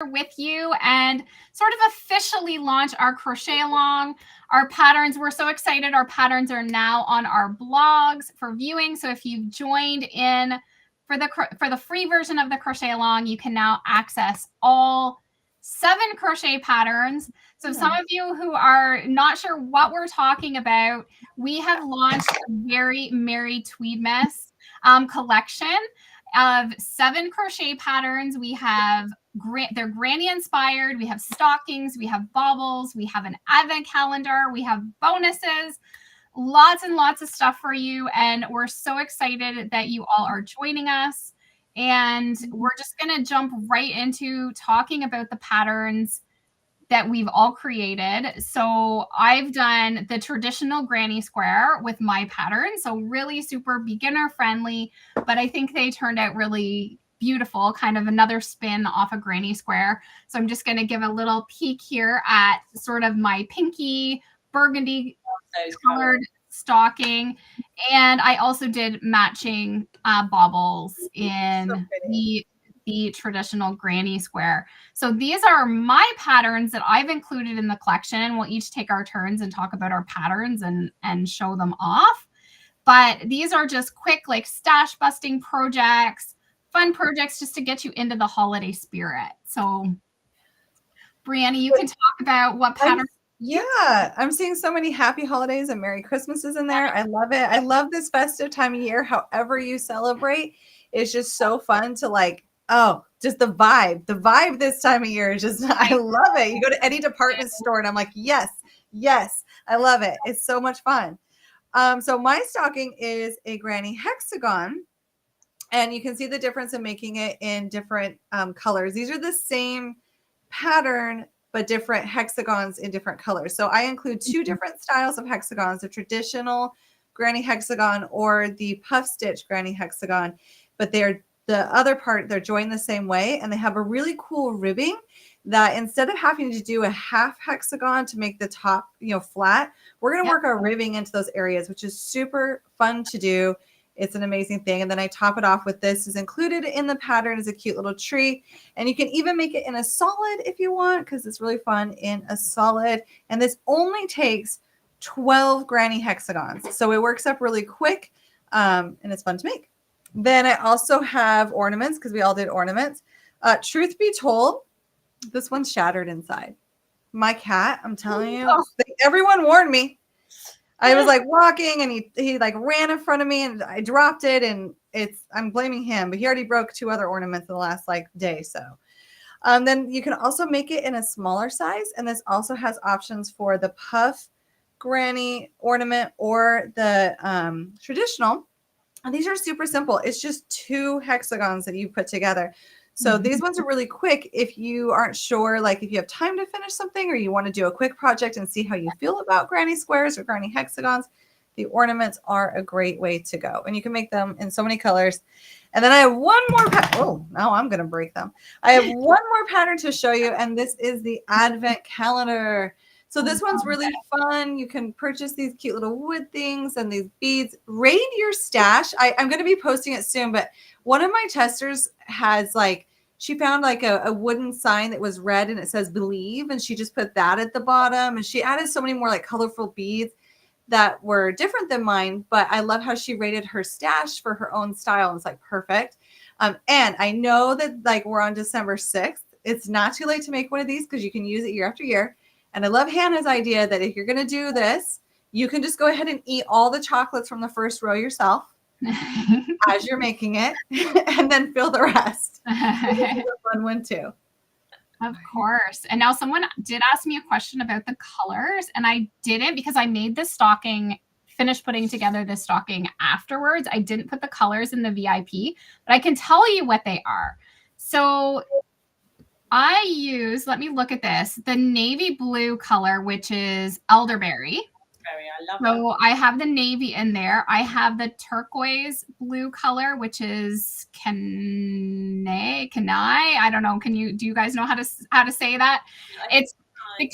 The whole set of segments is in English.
with you and sort of officially launch our crochet along. Our patterns, we're so excited. Our patterns are now on our blogs for viewing. So if you've joined in for the free version of the crochet along, you can now access all 7 crochet patterns. So some of you who are not sure what we're talking about, we have launched a very merry Tweedmas collection of 7 crochet patterns. We have they're granny inspired. We have stockings, we have baubles, we have an advent calendar, we have bonuses, lots and lots of stuff for you. And we're so excited that you all are joining us. And we're just going to jump right into talking about the patterns that we've all created. So I've done the traditional granny square with my pattern. So really super beginner friendly, but I think they turned out really beautiful, kind of another spin off a granny square. So I'm just going to give a little peek here at sort of my pinky burgundy colored stocking. And I also did matching baubles in the traditional granny square. So these are my patterns that I've included in the collection. We'll each take our turns and talk about our patterns and show them off. But these are just quick, like stash busting projects, fun projects just to get you into the holiday spirit. So Brianna, you can talk about what patterns. Yeah, I'm seeing so many happy holidays and Merry Christmases in there. I love it. I love this festive time of year. However you celebrate, it's just so fun to like, oh, just the vibe this time of year is just, I love it. You go to any department store and I'm like, yes, I love it. It's so much fun. So my stocking is a granny hexagon, and you can see the difference in making it in different colors. These are the same pattern, but different hexagons in different colors. So I include 2 different styles of hexagons, the traditional granny hexagon or the puff stitch granny hexagon, but they're the other part, they're joined the same way, and they have a really cool ribbing that instead of having to do a half hexagon to make the top, flat, we're going to work our ribbing into those areas, which is super fun to do. It's an amazing thing. And then I top it off with this is included in the pattern as a cute little tree. And you can even make it in a solid if you want, because it's really fun in a solid. And this only takes 12 granny hexagons. So it works up really quick and it's fun to make. Then I also have ornaments because we all did ornaments. Truth be told, this one's shattered inside. My cat, I'm telling you, everyone warned me. I was like walking and he like ran in front of me and I dropped it, and I'm blaming him, but he already broke 2 other ornaments in the last day. So then you can also make it in a smaller size. And this also has options for the puff granny ornament or the traditional. And these are super simple. It's just 2 hexagons that you put together. So these ones are really quick if you aren't sure, like if you have time to finish something or you want to do a quick project and see how you feel about granny squares or granny hexagons, the ornaments are a great way to go. And you can make them in so many colors. And then I have one more oh, now I'm going to break them. I have one more pattern to show you, and this is the advent calendar. So this one's really fun. You can purchase these cute little wood things and these beads. Raid your stash. I'm going to be posting it soon, but one of my testers has she found a wooden sign that was red and it says believe, and she just put that at the bottom, and she added so many more colorful beads that were different than mine, but I love how she rated her stash for her own style. And it's perfect. And I know that we're on December 6th. It's not too late to make one of these because you can use it year after year. And I love Hannah's idea that if you're going to do this, you can just go ahead and eat all the chocolates from the first row yourself as you're making it, and then fill the rest. This is a fun one too. Of course. And now someone did ask me a question about the colors, and I didn't because I made this stocking, finished putting together this stocking afterwards. I didn't put the colors in the VIP, but I can tell you what they are. So I use, let me look at this, the navy blue color, which is elderberry. I love so that. I have the navy in there. I have the turquoise blue color, which is Kenai. I don't know. Do you guys know how to say that? It's the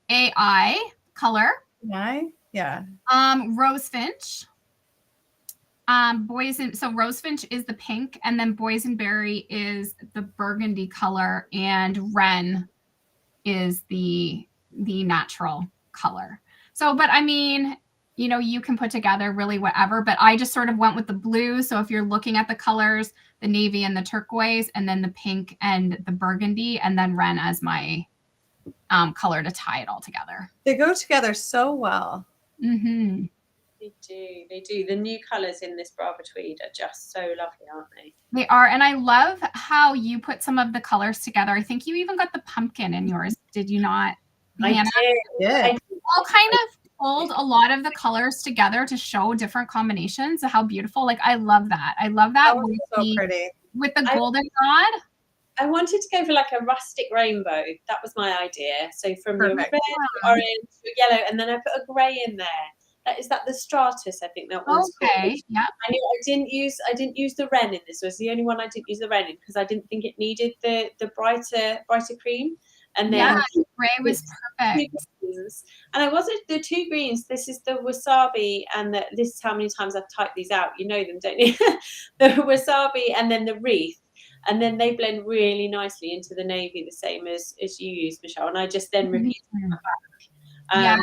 Kenai color. Kenai? Yeah. Rose finch. So Rosefinch is the pink, and then Boysenberry is the burgundy color, and Wren is the natural color. So, but I mean, you know, you can put together really whatever, but I just sort of went with the blue. So if you're looking at the colors, the navy and the turquoise, and then the pink and the burgundy, and then Wren as my color to tie it all together. They go together so well. Mm-hmm. They do. They do. The new colors in this Brava tweed are just so lovely, aren't they? They are. And I love how you put some of the colors together. I think you even got the pumpkin in yours. Did you not, Hannah? Yeah. All kind of pulled a lot of the colors together to show different combinations of how beautiful. Like, I love that. I love that. That was so pretty. With the golden rod. I wanted to go for like a rustic rainbow. That was my idea. So from the red, orange, yellow, and then I put a grey in there. Is that the Stratus? I think that one's okay. called. Yeah. I didn't use the Wren in this. It was the only one I didn't use the Wren in because I didn't think it needed the brighter cream. And then grey was perfect. And I wasn't the two greens. This is the wasabi, and this is how many times I've typed these out. You know them, don't you? The wasabi and then the wreath. And then they blend really nicely into the navy, the same as you use, Michelle. And I just then repeated them back.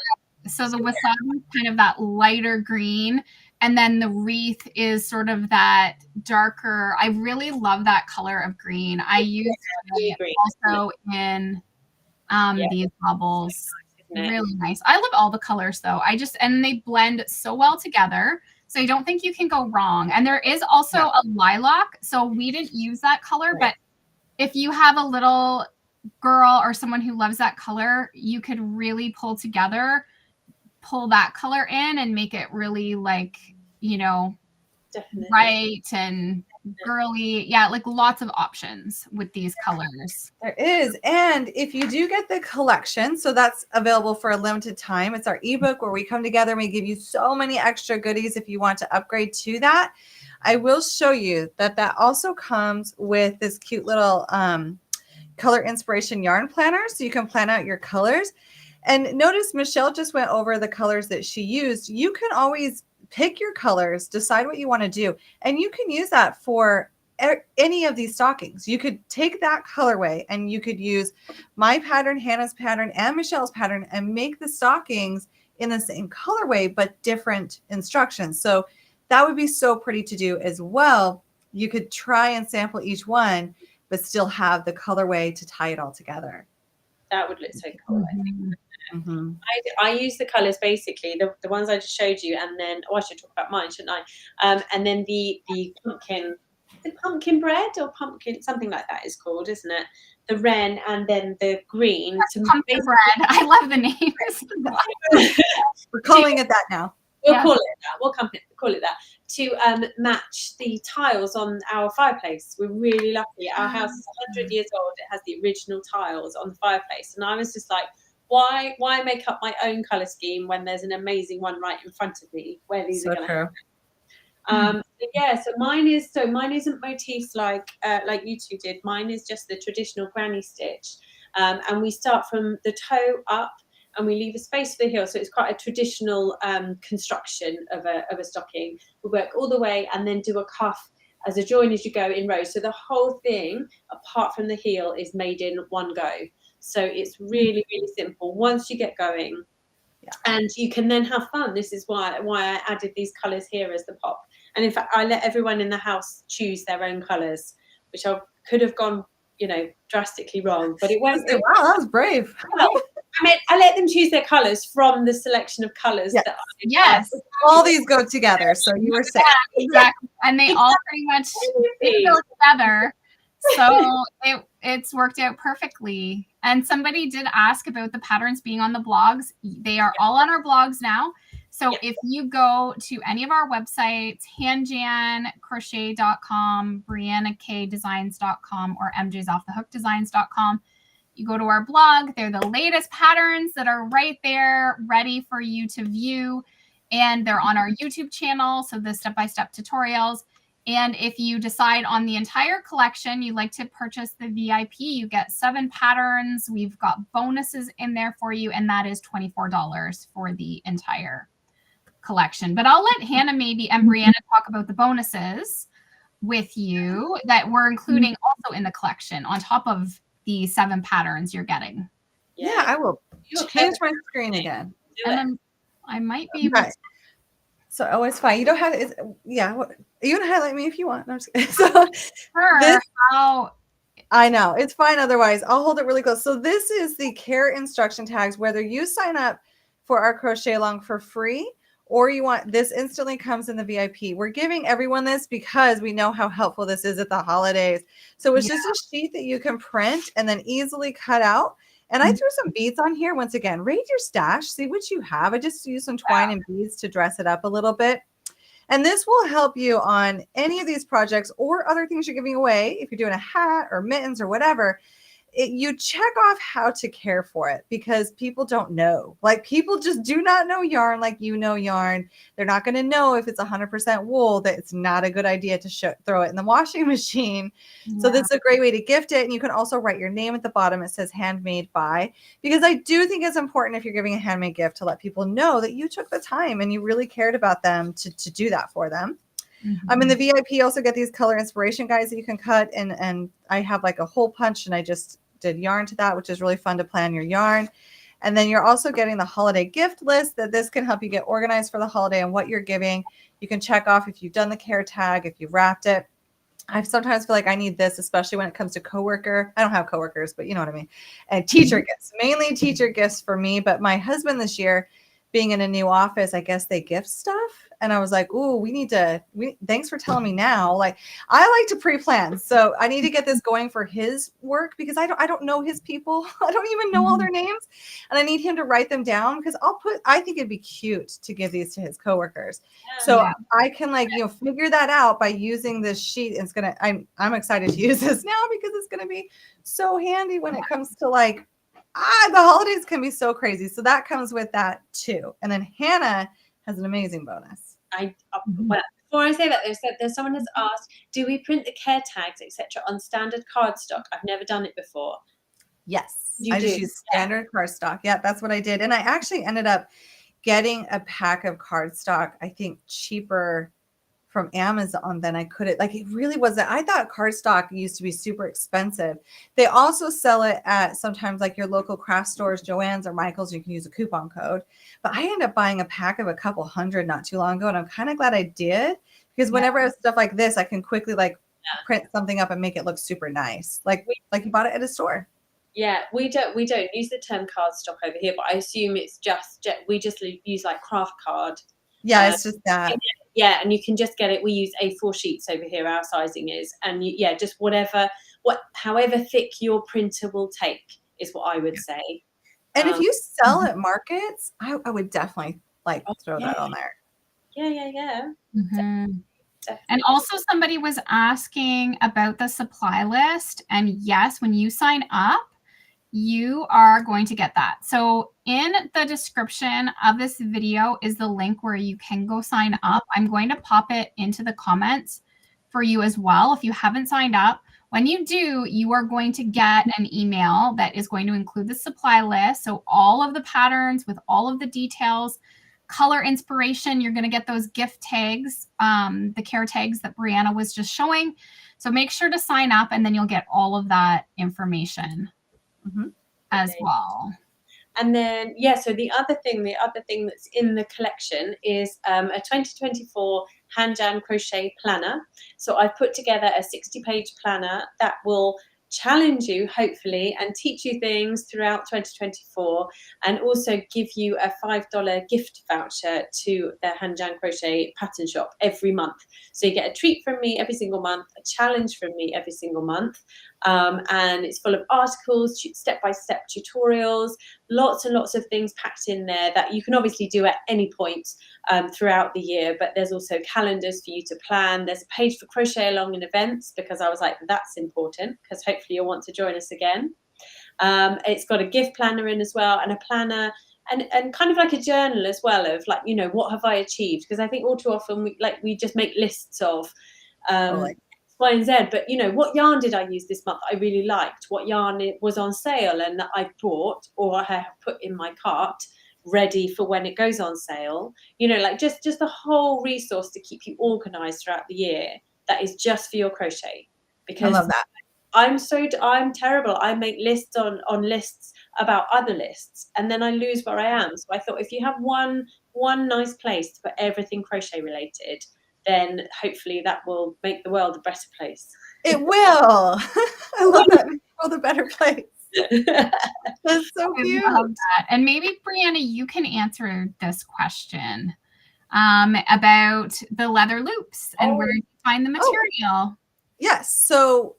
So the wasabi is kind of that lighter green, and then the wreath is sort of that darker. I really love that color of green. I use it also in these bubbles. Really nice. I love all the colors though. And they blend so well together. So I don't think you can go wrong. And there is also a lilac. So we didn't use that color, but if you have a little girl or someone who loves that color, you could really pull that color in and make it really like, you know, bright and girly. Yeah, like lots of options with these colors. There is. And if you do get the collection, so that's available for a limited time. It's our ebook where we come together and we give you so many extra goodies if you want to upgrade to that. I will show you that also comes with this cute little color inspiration yarn planner, so you can plan out your colors. And notice Michelle just went over the colors that she used. You can always pick your colors, decide what you want to do, and you can use that for any of these stockings. You could take that colorway and you could use my pattern, Hannah's pattern, and Michelle's pattern and make the stockings in the same colorway, but different instructions. So that would be so pretty to do as well. You could try and sample each one, but still have the colorway to tie it all together. That would look so cool, I think. Mm-hmm. I use the colors basically, the ones I just showed you, and then I should talk about mine, shouldn't I? And then the pumpkin bread or pumpkin, something like that is called, isn't it? The Wren and then the green. Pumpkin bread. I love the name. We're calling it that now. We'll call it that. We'll call it that. To match the tiles on our fireplace. We're really lucky. Our house is 100 years old. It has the original tiles on the fireplace, and I was just like, why make up my own color scheme when there's an amazing one right in front of me where these are going to happen? So mine isn't motifs like you two did. Mine is just the traditional granny stitch, and we start from the toe up and we leave a space for the heel, so it's quite a traditional construction of a stocking. We work all the way and then do a cuff as a join as you go in rows, so the whole thing apart from the heel is made in one go. So it's really, really simple once you get going. And you can then have fun. This is why I added these colours here as the pop. And in fact, I let everyone in the house choose their own colours, which I could have gone, drastically wrong. But it went. Wow, that was brave. I let them choose their colours from the selection of colours that I had. All these go together. So you were safe. Exactly. And they all pretty much go together. So it's worked out perfectly. And somebody did ask about the patterns being on the blogs. They are all on our blogs now. So if you go to any of our websites, hanjancrochet.com, briannakdesigns.com, or mjsoffthehookdesigns.com, you go to our blog. They're the latest patterns that are right there, ready for you to view. And they're on our YouTube channel, so the step-by-step tutorials. And if you decide on the entire collection, you'd like to purchase the VIP, you get 7 patterns. We've got bonuses in there for you, and that is $24 for the entire collection. But I'll let Hannah maybe and Brianna talk about the bonuses with you that we're including also in the collection on top of the 7 patterns you're getting. Yeah, I will change my screen again. And then I might be able to. So, oh, it's fine. You don't have to, you can highlight me if you want. No, I'm just kidding. So, I know it's fine. Otherwise, I'll hold it really close. So this is the care instruction tags, whether you sign up for our crochet along for free or you want this instantly comes in the VIP. We're giving everyone this because we know how helpful this is at the holidays. So it's just a sheet that you can print and then easily cut out. And I threw some beads on here. Once again, rate your stash, see what you have. I just used some twine and beads to dress it up a little bit. And this will help you on any of these projects or other things you're giving away. If you're doing a hat or mittens or whatever, you check off how to care for it because people don't know. Like people just do not know yarn like you know yarn. They're not going to know if it's 100% wool that it's not a good idea to throw it in the washing machine. Yeah. So this is a great way to gift it. And you can also write your name at the bottom. It says handmade by, because I do think it's important if you're giving a handmade gift to let people know that you took the time and you really cared about them to do that for them. In the VIP, you also get these color inspiration guides that you can cut. And I have like a hole punch and I just did yarn to that, which is really fun to plan your yarn. And then you're also getting the holiday gift list that this can help you get organized for the holiday and what you're giving. You can check off if you've done the care tag, if you've wrapped it. I sometimes feel like I need this, especially when it comes to coworker. I don't have coworkers, but you know what I mean. And teacher gifts, mainly teacher gifts for me. But my husband this year, being in a new office, I guess they gift stuff. And I was like, ooh, thanks for telling me now. Like, I like to pre-plan. So I need to get this going for his work because I don't know his people. I don't even know all their names. And I need him to write them down because I think it'd be cute to give these to his coworkers. So I can figure that out by using this sheet. I'm excited to use this now because it's going to be so handy when it comes to the holidays can be so crazy. So that comes with that too. And then Hannah has an amazing bonus. Well, before I say that, there's someone has asked, do we print the care tags, etc., on standard cardstock? I've never done it before. Yes, I just use standard cardstock. Yeah, that's what I did. And I actually ended up getting a pack of cardstock, I think cheaper from Amazon than I could. It really wasn't. I thought cardstock used to be super expensive. They also sell it at sometimes like your local craft stores, Joann's or Michael's. You can use a coupon code. But I ended up buying a pack of a couple hundred not too long ago, and I'm kind of glad I did because whenever I have stuff like this, I can quickly print something up and make it look super nice, like you bought it at a store. Yeah, we don't use the term cardstock over here, but I assume it's we just use like craft card. Yeah, it's just that. Yeah, and you can just get it. We use A4 sheets over here. Our sizing is, and just however thick your printer will take is what I would say. And if you sell at markets, I would definitely throw that on there. Yeah. Definitely. And also somebody was asking about the supply list. And yes, when you sign up, you are going to get that. So in the description of this video is the link where you can go sign up. I'm going to pop it into the comments for you as well. If you haven't signed up, when you do, you are going to get an email that is going to include the supply list. So all of the patterns with all of the details, color inspiration, you're going to get those gift tags, the care tags that Brianna was just showing. So make sure to sign up and then you'll get all of that information as well. And then, so the other thing that's in the collection is a 2024 hand jam crochet planner. So I've put together a 60-page planner that will challenge you, hopefully, and teach you things throughout 2024, and also give you a $5 gift voucher to the Hand Jam Crochet pattern shop every month. So you get a treat from me every single month, a challenge from me every single month, and it's full of articles, step-by-step tutorials, lots and lots of things packed in there that you can obviously do at any point throughout the year, but there's also calendars for you to plan. There's a page for crochet along in events because I was like, that's important because hopefully you'll want to join us again. It's got a gift planner in as well, and a planner and kind of like a journal as well of what have I achieved, because I think all too often we just make lists of Y and Z, but what yarn did I use this month I really liked, what yarn it was on sale and that I bought or I have put in my cart ready for when it goes on sale. You know, like just a whole resource to keep you organized throughout the year that is just for your crochet. I Because love that. I'm terrible. I make lists on lists about other lists, and then I lose where I am. So I thought, if you have one nice place to put everything crochet related, then hopefully that will make the world a better place. It will. I love that. Make the world a better place. That's so cute. I love that. And maybe Brianna, you can answer this question about the leather loops and where you find the material. Yes. So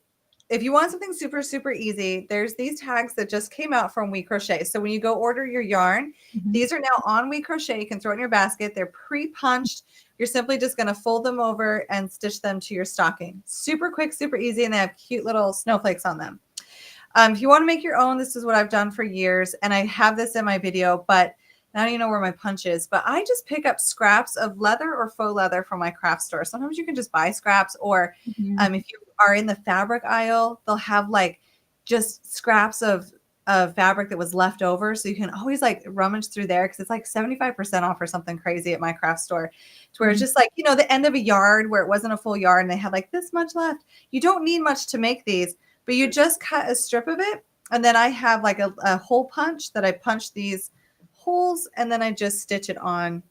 if you want something super, super easy, there's these tags that just came out from We Crochet. So when you go order your yarn, these are now on We Crochet. You can throw it in your basket. They're pre-punched. You're simply just going to fold them over and stitch them to your stocking. Super quick, super easy, and they have cute little snowflakes on them. If you want to make your own, this is what I've done for years, and I have this in my video, but now you know where my punch is. But I just pick up scraps of leather or faux leather from my craft store. Sometimes you can just buy scraps, or if you are in the fabric aisle, they'll have like just scraps of fabric that was left over. So you can always like rummage through there, because it's like 75% off or something crazy at my craft store, to where it's just like, you know, the end of a yard where it wasn't a full yard and they had like this much left. You don't need much to make these, but you just cut a strip of it. And then I have like a hole punch that I punch these holes, and then I just stitch it on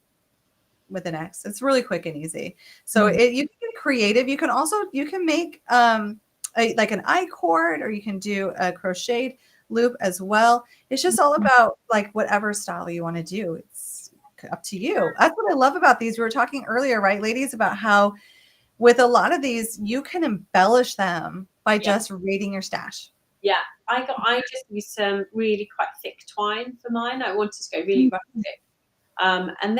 with an X. It's really quick and easy. So you can get creative. You can also, you can make like an I-cord, or you can do a crocheted loop as well. It's just all about like whatever style you want to do. It's up to you. That's what I love about these. We were talking earlier, right, ladies, about how with a lot of these, you can embellish them by just reading your stash. Yeah, I just used some really quite thick twine for mine. I wanted to go really rustic. And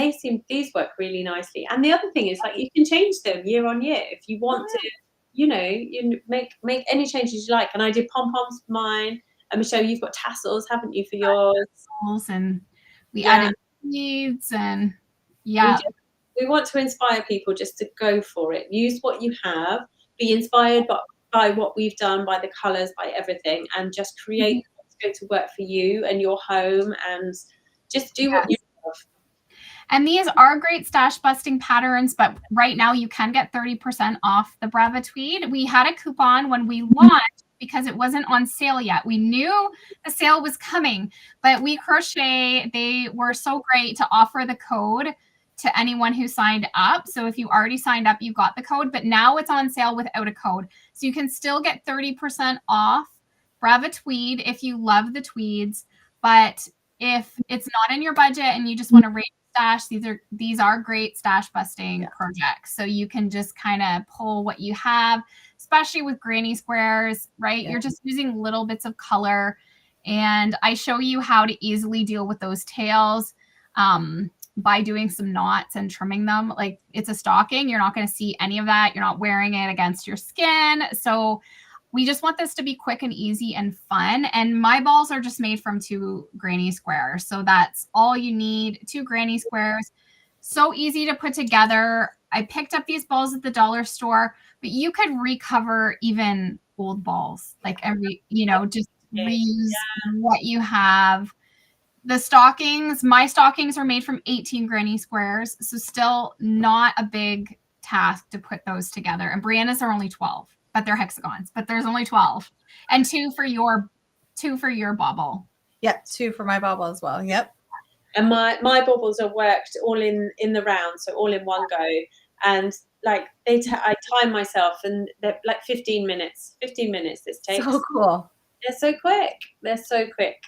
these work really nicely. And the other thing is, like, you can change them year on year if you want to, you know, you make any changes you like. And I did pom-poms for mine. And Michelle, you've got tassels, haven't you, for yours? And we added beads, and we want to inspire people just to go for it. Use what you have, be inspired by what we've done, by the colors, by everything, and just create what's going to work for you and your home, and just do what you love. And these are great stash busting patterns, but right now you can get 30% off the Brava Tweed. We had a coupon when we launched because it wasn't on sale yet. We knew the sale was coming, but We Crochet, they were so great to offer the code to anyone who signed up. So if you already signed up, you got the code, but now it's on sale without a code. So you can still get 30% off Brava Tweed if you love the tweeds, but if it's not in your budget and you just want to rate stash, these are great stash busting projects. So you can just kind of pull what you have, especially with granny squares, right? You're just using little bits of color, and I show you how to easily deal with those tails by doing some knots and trimming them. Like, it's a stocking, you're not going to see any of that. You're not wearing it against your skin. So we just want this to be quick and easy and fun. And my balls are just made from 2 granny squares. So that's all you need, 2 granny squares. So easy to put together. I picked up these balls at the dollar store, but you could recover even old balls, like just reuse what you have. The stockings, my stockings are made from 18 granny squares. So still not a big task to put those together. And Brianna's are only 12. But they're hexagons, but there's only 12, and 2 for your bauble. Yep, 2 for my bauble as well. Yep. And my baubles are worked all in the round, so all in one go. And like I time myself, and they're like 15 minutes. 15 minutes this takes. So cool. They're so quick. They're so quick.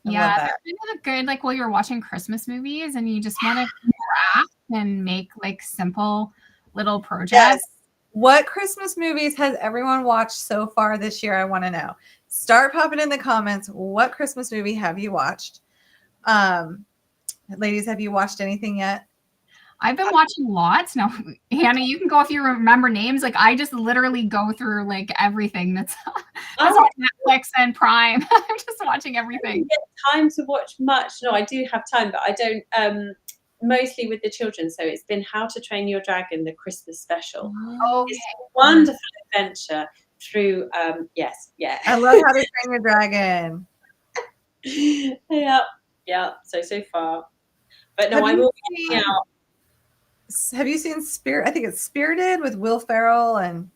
Yeah, they're kind of good. Like while you're watching Christmas movies, and you just want to craft and make like simple little projects. Yes. What Christmas movies has everyone watched so far this year? I want to know. Start popping in the comments. What Christmas movie have you watched? Ladies, have you watched anything yet? I've been watching lots. Now, Hannah, you can go if you remember names. Like, I just literally go through like everything that's on Netflix and Prime. I'm just watching everything. I don't get time to watch much. No, I do have time, but I don't. Mostly with the children, so it's been How to Train Your Dragon, the Christmas special. Oh, it's a wonderful adventure through I love How to Train Your Dragon. yeah, so far. But no, I will be getting out. Have you seen Spirit? I think it's Spirited with Will Ferrell, and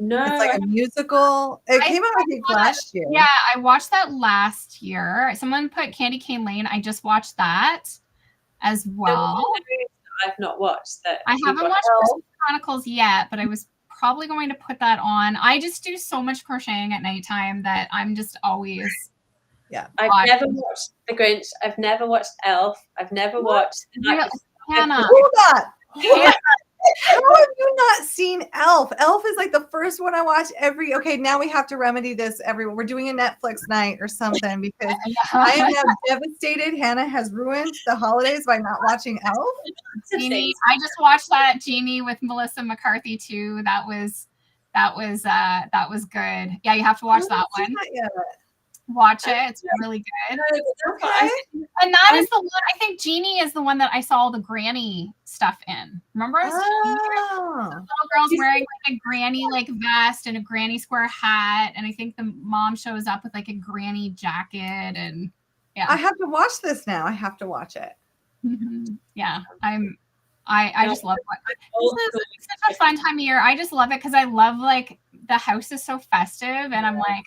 No, it's like a musical. It came out, I think, last year. Yeah, I watched that last year. Someone put Candy Cane Lane. I just watched that as well. I've not watched that. I haven't watched Christmas Chronicles yet, but I was probably going to put that on. I just do so much crocheting at nighttime that I'm just always. Yeah. I've never watched The Grinch. I've never watched Elf. I've never watched Hannah. Hold on. How have you not seen Elf? Elf is like the first one I watch every. Okay, now we have to remedy this. We're doing a Netflix night or something because I am now devastated. Hannah has ruined the holidays by not watching Elf. Genie, I just watched that Genie with Melissa McCarthy too. That was good. Yeah, you have to watch that one. Watch it. It's really good. Okay. And that is the one, I think Genie is the one that I saw all the granny stuff in. Remember? The little girl's wearing like a granny like vest and a granny square hat. And I think the mom shows up with like a granny jacket. And yeah. I have to watch this now. I have to watch it. Yeah. I just love it. It's such a fun time of year. I just love it because I love like the house is so festive, and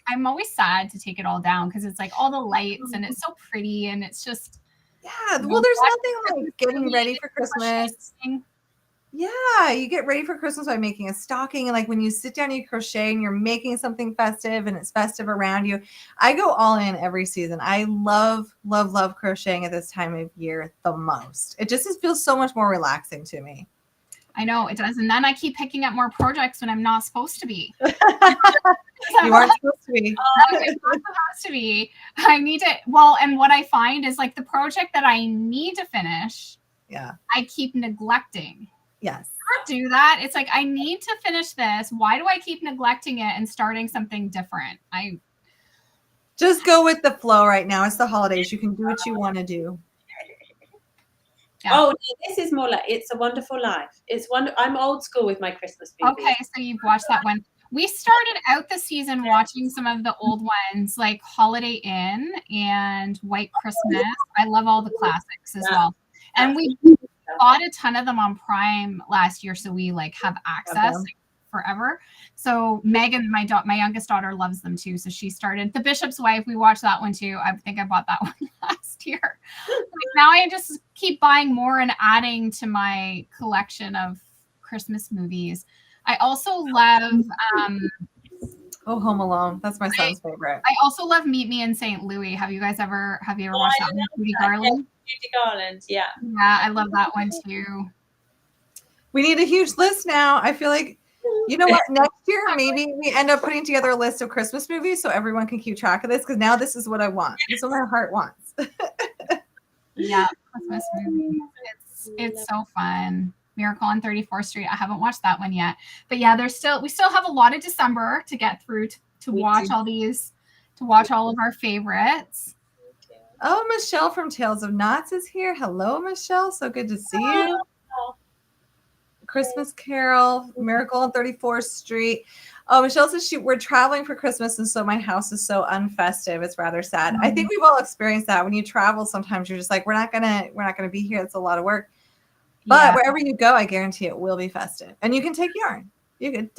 I'm always sad to take it all down because it's like all the lights and it's so pretty and it's just well, there's nothing like getting ready for Christmas. Yeah, you get ready for Christmas by making a stocking, and like when you sit down, you crochet and you're making something festive and it's festive around you. I go all in every season. I love crocheting at this time of year the most. It just feels so much more relaxing to me. I know it does. And then I keep picking up more projects when I'm not supposed to be. You aren't supposed to be. I'm not supposed to be. I need to, and what I find is like the project that I need to finish, I keep neglecting. Yes. I do that. It's like, I need to finish this. Why do I keep neglecting it and starting something different? I just go with the flow right now. It's the holidays. You can do what you want to do. Yeah. Oh, this is more like It's a Wonderful Life. I'm old school with my Christmas movies. Okay, so you've watched that one. We started out the season watching some of the old ones like Holiday Inn and White Christmas. I love all the classics as well. And we bought a ton of them on Prime last year, so we like have access forever. So Megan, my youngest daughter, loves them too. So she started The Bishop's Wife. We watched that one too. I think I bought that one last year. Like now I just keep buying more and adding to my collection of Christmas movies. I also love Home Alone. That's my son's favorite. I also love Meet Me in St. Louis. Have you ever watched that one? Judy Garland? Judy Garland, yeah. Yeah, I love that one too. We need a huge list now. I feel like, you know what, next year maybe we end up putting together a list of Christmas movies so everyone can keep track of this, because now this is what I want. This is what my heart wants. Yeah, Christmas movies. It's so fun. Miracle on 34th Street. I haven't watched that one yet. But yeah, we still have a lot of December to get through to watch all of our favorites. Oh, Michelle from Tales of Knots is here. Hello, Michelle. So good to see you. Christmas Carol, Miracle on 34th Street. Oh, Michelle says we're traveling for Christmas, and so my house is so unfestive. It's rather sad. I think we've all experienced that. When you travel, sometimes you're just like, we're not gonna be here. It's a lot of work. But wherever you go, I guarantee it will be festive. And you can take yarn. You can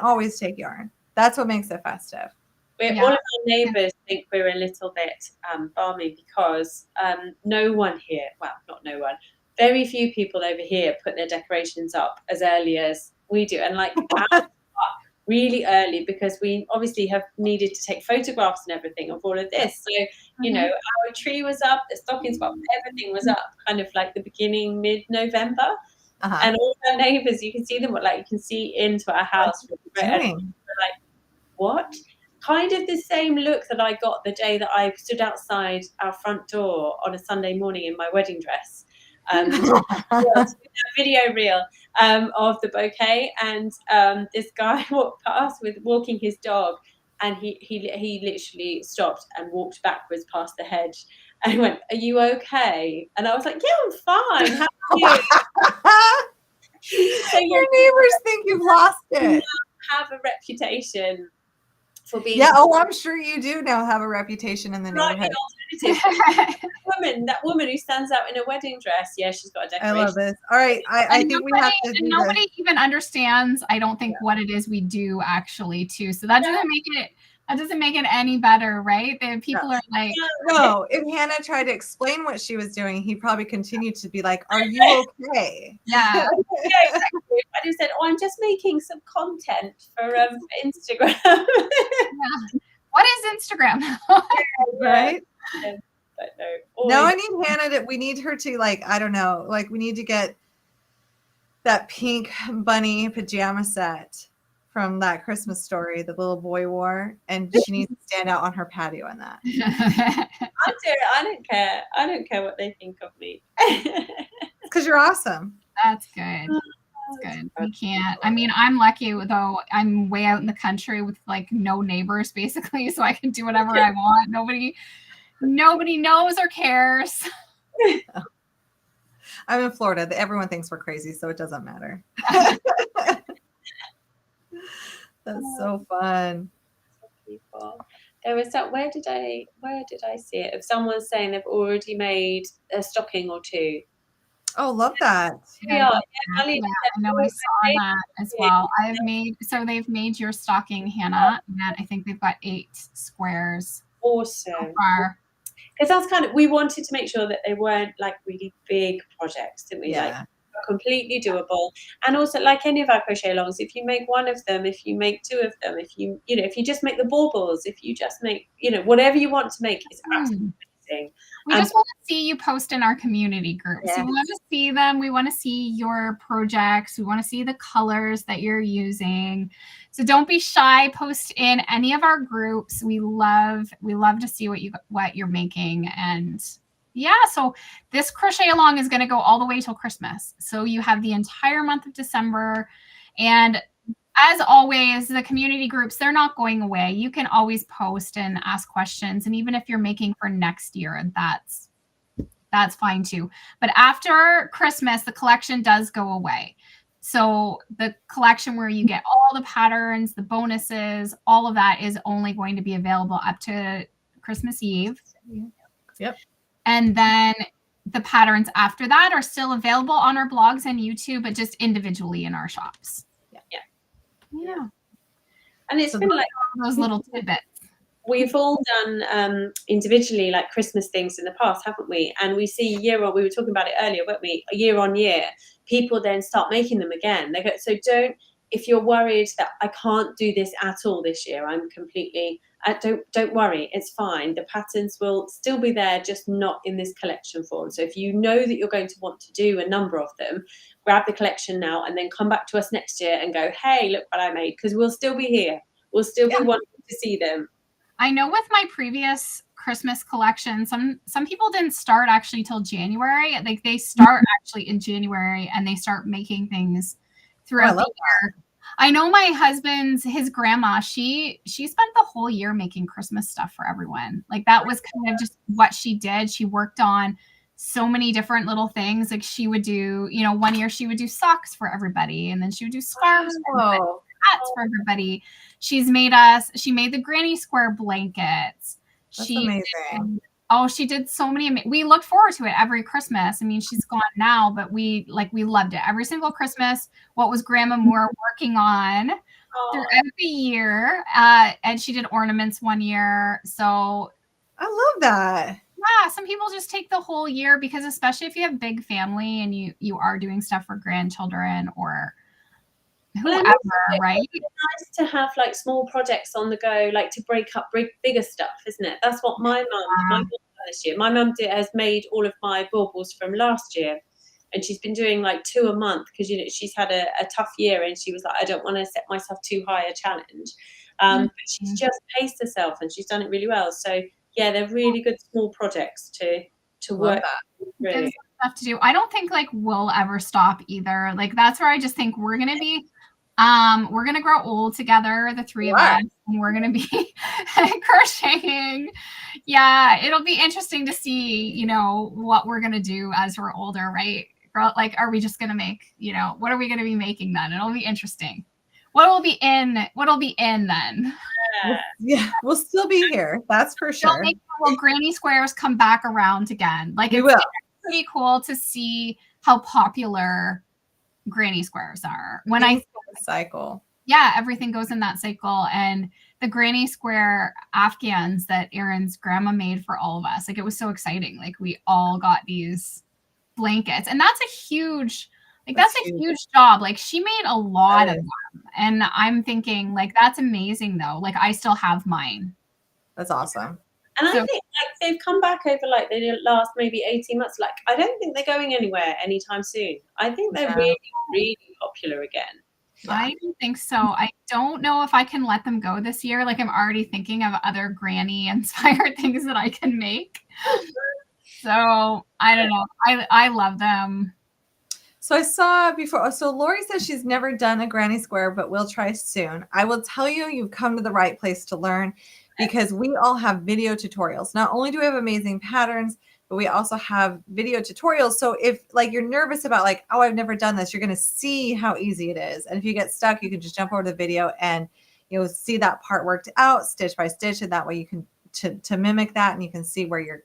always take yarn. That's what makes it festive. All of our neighbours think we're a little bit balmy because no one here, well, not no one, very few people over here put their decorations up as early as we do. And like really early, because we obviously have needed to take photographs and everything of all of this. So, you know, our tree was up, the stockings were up, everything was up kind of like the beginning, mid-November. And all our neighbours, you can see them, like you can see into our house. And we're like, what? Kind of the same look that I got the day that I stood outside our front door on a Sunday morning in my wedding dress. A video reel of the bouquet, and this guy walked past walking his dog, and he literally stopped and walked backwards past the hedge, and he went, "Are you okay?" And I was like, "Yeah, I'm fine. How are you?" So your neighbors think you've lost it. Have a reputation for being. Yeah. Oh, I'm sure you do now have a reputation in the neighborhood. That woman who stands out in a wedding dress. Yeah, she's got a decoration. I love this. All right. I think we have to do nobody this. even understands, I don't think, what it is we do actually too. So that doesn't make it any better, right? The people are like, no, if Hannah tried to explain what she was doing, he probably continued to be like, are you okay? Yeah. Yeah, exactly. I just said, I'm just making some content for Instagram. Yeah. What is Instagram? Right? But no, I need Hannah we need her to, like, I don't know, like, we need to get that pink bunny pajama set from that Christmas story the little boy wore, and she needs to stand out on her patio in that. I'll do it. I don't care. I don't care what they think of me. Because you're awesome. That's good. That's good. We can't. I mean, I'm lucky though. I'm way out in the country with like no neighbors, basically, so I can do whatever I want. Nobody knows or cares. I'm in Florida. Everyone thinks we're crazy, so it doesn't matter. That's so fun. People. There was that. Where did I see it? Of someone saying they've already made a stocking or two. Oh, love that. Yeah, I know I saw that as well. They've made your stocking, Hannah, and I think they've got 8 squares. Awesome. So far. Because that's kind of, we wanted to make sure that they weren't like really big projects, didn't we? Yeah. Like completely doable. And also, like any of our crochet alongs, if you make one of them, if you make 2 of them, if you just make the baubles, if you just make, whatever you want to make is absolutely amazing. We just want to see you post in our community groups. Yes. We want to see them. We want to see your projects. We want to see the colors that you're using. So don't be shy. Post in any of our groups. We love to see what you're making. And yeah, so this crochet along is going to go all the way till Christmas. So you have the entire month of December. And as always, the community groups, they're not going away. You can always post and ask questions. And even if you're making for next year, that's fine too. But after Christmas, the collection does go away. So the collection where you get all the patterns, the bonuses, all of that is only going to be available up to Christmas Eve. Yep. And then the patterns after that are still available on our blogs and YouTube, but just individually in our shops. Yeah. And it's been like those little tidbits. We've all done individually like Christmas things in the past, haven't we? And we see we were talking about it earlier, weren't we? Year on year, people then start making them again. They go, so if you're worried that I can't do this at all this year, don't worry, it's fine. The patterns will still be there, just not in this collection form. So if you know that you're going to want to do a number of them, grab the collection now and then come back to us next year and go, hey, look what I made, because we'll still be here. We'll still be wanting to see them. I know with my previous Christmas collection, some people didn't start actually till January. Like they start actually in January and they start making things throughout the year. I know my his grandma, she spent the whole year making Christmas stuff for everyone. Like that was kind of just what she did. She worked on so many different little things. Like she would do, one year she would do socks for everybody, and then she would do scarves for everybody, hats for everybody. She made the granny square blankets. That's amazing. She did so many. We looked forward to it every Christmas. I mean, she's gone now, but we loved it every single Christmas. What was Grandma Moore working on throughout the year? And she did ornaments one year. So I love that. Yeah, some people just take the whole year because, especially if you have big family and you are doing stuff for grandchildren or whoever, right? It's nice to have like small projects on the go, like to break up bigger stuff, isn't it? That's what my mum did this year. My mum has made all of my baubles from last year, and she's been doing like 2 a month because she's had a tough year, and she was like, I don't want to set myself too high a challenge. But she's just paced herself, and she's done it really well. So yeah, they're really good small projects to work through. Stuff to do. I don't think like we'll ever stop either. Like that's where I just think we're gonna be. We're gonna grow old together, the 3 of us, and we're gonna be crocheting. Yeah, it'll be interesting to see, what we're gonna do as we're older, right? Like, are we just gonna make, what are we gonna be making then? It'll be interesting. What'll be in then? We'll still be here. That's for sure. Will Granny Squares come back around again? Like We will. It's pretty cool to see how popular Granny Squares are. When I cycle. Yeah, everything goes in that cycle. And the Granny Square Afghans that Erin's grandma made for all of us, like it was so exciting. Like we all got these blankets, and that's a huge job. Like she made a lot of them, and I'm thinking like that's amazing though. Like I still have mine. That's awesome. And I think like they've come back over like the last maybe 18 months. Like I don't think they're going anywhere anytime soon. I think they're really, really popular again. Yeah. I don't think so. I don't know if I can let them go this year. Like I'm already thinking of other granny inspired things that I can make. So I don't know. I love them. So I saw before. So Lori says she's never done a granny square, but will try soon. I will tell you, you've come to the right place to learn, because we all have video tutorials. Not only do we have amazing patterns, but we also have video tutorials. So if like you're nervous about like, oh, I've never done this, you're going to see how easy it is. And if you get stuck, you can just jump over to the video and see that part worked out stitch by stitch. And that way you can to mimic that, and you can see where you're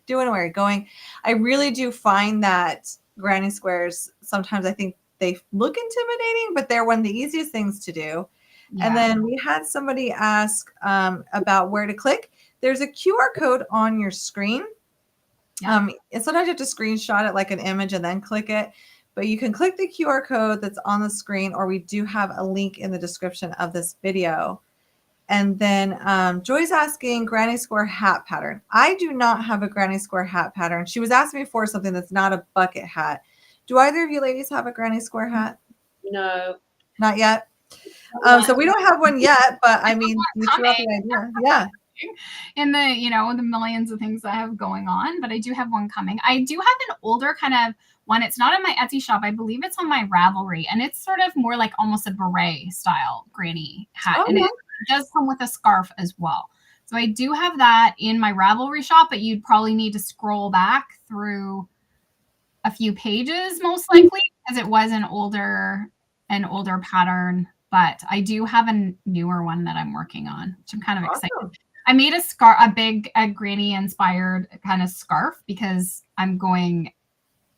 doing, where you're going. I really do find that granny squares, sometimes I think they look intimidating, but they're one of the easiest things to do. Yeah. And then we had somebody ask about where to click. There's a QR code on your screen. Yeah. And sometimes you have to screenshot it like an image and then click it. But you can click the QR code that's on the screen, or we do have a link in the description of this video. And then Joy's asking granny square hat pattern. I do not have a granny square hat pattern. She was asking me for something that's not a bucket hat. Do either of you ladies have a granny square hat? No. Not yet? So we don't have one yet, but I mean, we threw out the idea. Yeah. In the millions of things I have going on, but I do have one coming. I do have an older kind of one. It's not in my Etsy shop. I believe it's on my Ravelry, and it's sort of more like almost a beret style granny hat. And it does come with a scarf as well. So I do have that in my Ravelry shop, but you'd probably need to scroll back through a few pages most likely, because it was an older pattern. But I do have a newer one that I'm working on, which I'm kind of excited. I made a granny inspired kind of scarf because I'm going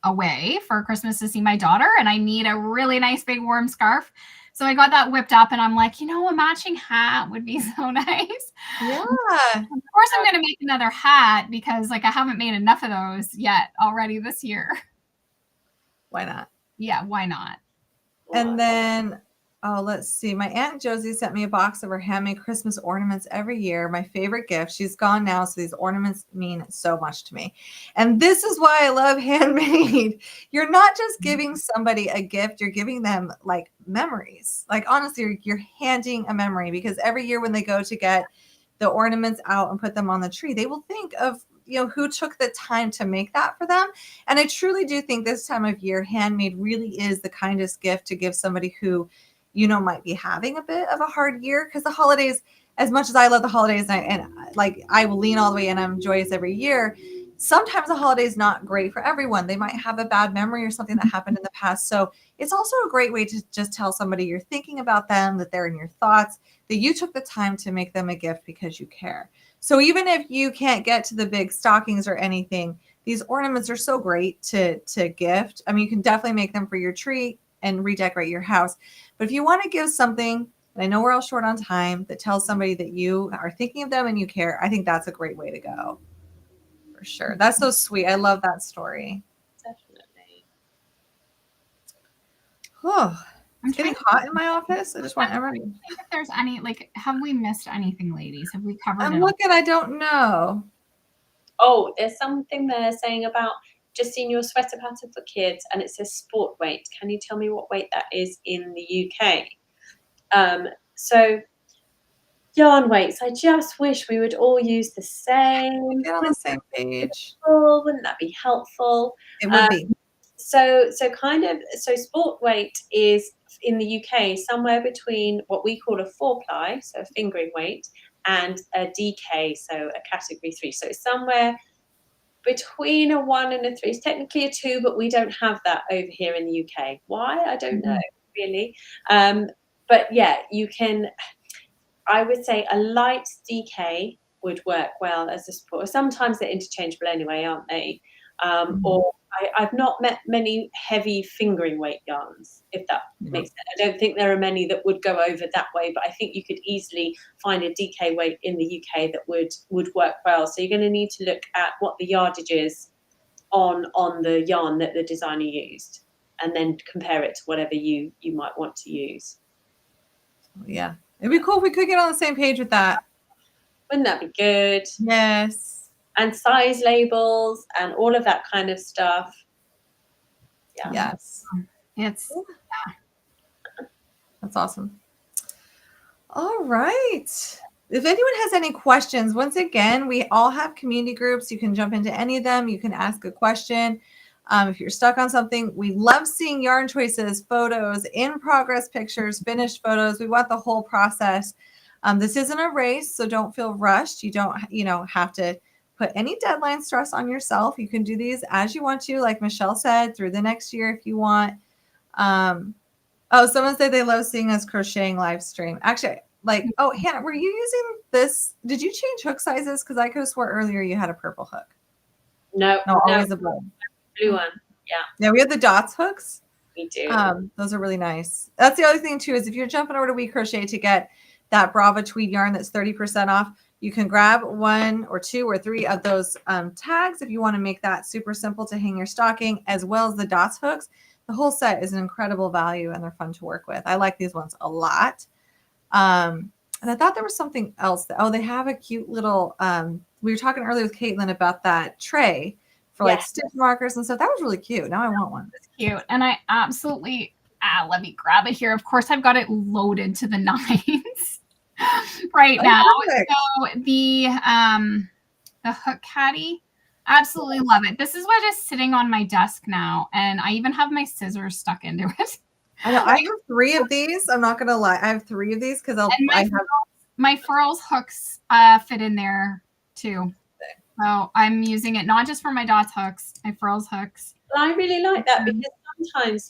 away for Christmas to see my daughter, and I need a really nice big warm scarf. So I got that whipped up, and I'm like, a matching hat would be so nice. Yeah. Of course I'm going to make another hat because like I haven't made enough of those yet already this year. Why not? Yeah, why not? And then let's see. My Aunt Josie sent me a box of her handmade Christmas ornaments every year. My favorite gift. She's gone now, so these ornaments mean so much to me. And this is why I love handmade. You're not just giving somebody a gift, you're giving them like memories. Like honestly, you're handing a memory, because every year when they go to get the ornaments out and put them on the tree, they will think of who took the time to make that for them. And I truly do think this time of year, handmade really is the kindest gift to give somebody who might be having a bit of a hard year, because the holidays, as much as I love the holidays and I will lean all the way and I'm joyous every year, sometimes the holiday is not great for everyone. They might have a bad memory or something that happened in the past. So it's also a great way to just tell somebody you're thinking about them, that they're in your thoughts, that you took the time to make them a gift because you care. So even if you can't get to the big stockings or anything, these ornaments are so great to gift. I mean, you can definitely make them for your tree and redecorate your house. But if you want to give something, and I know we're all short on time, that tells somebody that you are thinking of them and you care, I think that's a great way to go. For sure. That's so sweet. I love that story. Definitely. Oh, it's getting hot in my office. I just want everybody. I think if there's any, have we missed anything, ladies? Have we covered it? I'm looking, I don't know. Oh, there's something there saying about just seen your sweater pattern for kids, and it says sport weight. Can you tell me what weight that is in the UK? So yarn weights, I just wish we would all use the same. Get on the same page. Wouldn't that be helpful? It would be. So sport weight is in the UK somewhere between what we call a 4-ply, so a fingering weight, and a DK, so a category 3. So it's somewhere between a 1 and a 3. It's technically a 2, but we don't have that over here in the UK. Why? I don't know, really. but yeah, you can, I would say a light DK would work well as a support. Sometimes they're interchangeable anyway, aren't they? Or I've not met many heavy fingering weight yarns, if that makes sense. I don't think there are many that would go over that way, but I think you could easily find a DK weight in the UK that would work well. So you're going to need to look at what the yardage is on the yarn that the designer used, and then compare it to whatever you might want to use. Yeah, it'd be cool if we could get on the same page with that. Wouldn't that be good? Yes. And size labels and all of that kind of stuff. Yeah. Yes. It's That's awesome. All right. If anyone has any questions, once again, we all have community groups. You can jump into any of them. You can ask a question. If you're stuck on something, we love seeing yarn choices, photos, in progress pictures, finished photos. We want the whole process. This isn't a race, so don't feel rushed. You don't, have to put any deadline stress on yourself. You can do these as you want to, like Michelle said, through the next year if you want. Someone said they love seeing us crocheting live stream. Actually, Hannah, were you using this? Did you change hook sizes? Because I could have swore earlier you had a purple hook. No, always a blue. Blue one. Yeah, we have the dots hooks. We do. Those are really nice. That's the other thing too, is if you're jumping over to We Crochet to get that Brava tweed yarn that's 30% off, you can grab 1 or 2 or 3 of those tags if you want to make that super simple to hang your stocking, as well as the dots hooks. The whole set is an incredible value and they're fun to work with. I like these ones a lot. And I thought there was something else. They have a cute little, we were talking earlier with Caitlin about that tray for like stitch markers and stuff. That was really cute. Now I want one. It's cute. And I absolutely, let me grab it here. Of course, I've got it loaded to the nines right now. Perfect. So the hook caddy, absolutely love it. This is what is sitting on my desk now. And I even have my scissors stuck into it. I know. I have 3 of these. I'm not going to lie. I have 3 of these because my furls hooks fit in there too. So I'm using it not just for my dots hooks, my furls hooks. Well, I really like that because sometimes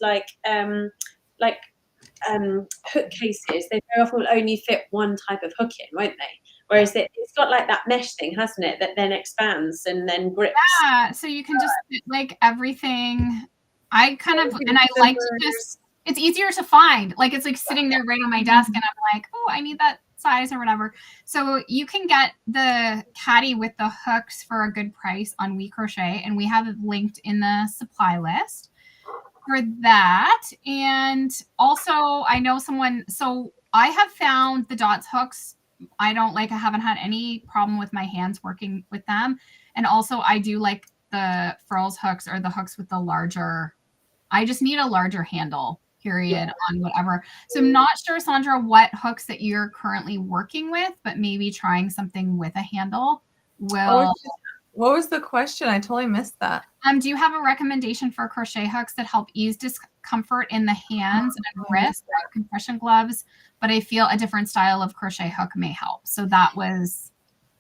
hook cases, they very often will only fit one type of hook in, won't they? Whereas it's got like that mesh thing, hasn't it? That then expands and then grips. Yeah, so you can just fit like everything. I like to just, it's easier to find. Like it's like sitting there right on my desk and I'm like, oh, I need that size or whatever. So you can get the caddy with the hooks for a good price on We Crochet, and we have it linked in the supply list for that. And also I know so I have found the dots hooks I haven't had any problem with my hands working with them. And also I do like the furls hooks or the hooks with the larger, I just need a larger handle period on whatever. So I'm not sure, Sandra, what hooks that you're currently working with, but maybe trying something with a handle will. What was the question? I totally missed that. Do you have a recommendation for crochet hooks that help ease discomfort in the hands and wrists, like compression gloves? But I feel a different style of crochet hook may help. So that was.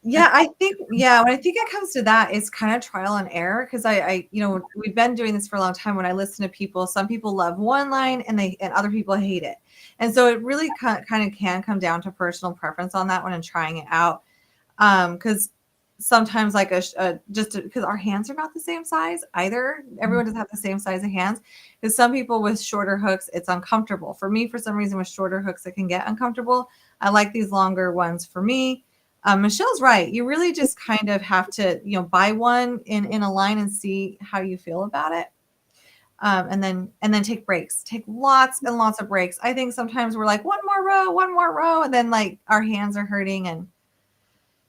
Yeah, I think when I think it comes to that, it's kind of trial and error because I we've been doing this for a long time. When I listen to people, some people love one line and other people hate it, and so it really kind of can come down to personal preference on that one and trying it out. Because sometimes just because our hands are not the same size either. Everyone doesn't have the same size of hands. Because some people with shorter hooks, it's uncomfortable. For me, for some reason, with shorter hooks, it can get uncomfortable. I like these longer ones for me. Michelle's right. You really just kind of have to, buy one in a line and see how you feel about it. And then take breaks, take lots and lots of breaks. I think sometimes we're like one more row. And then like our hands are hurting, and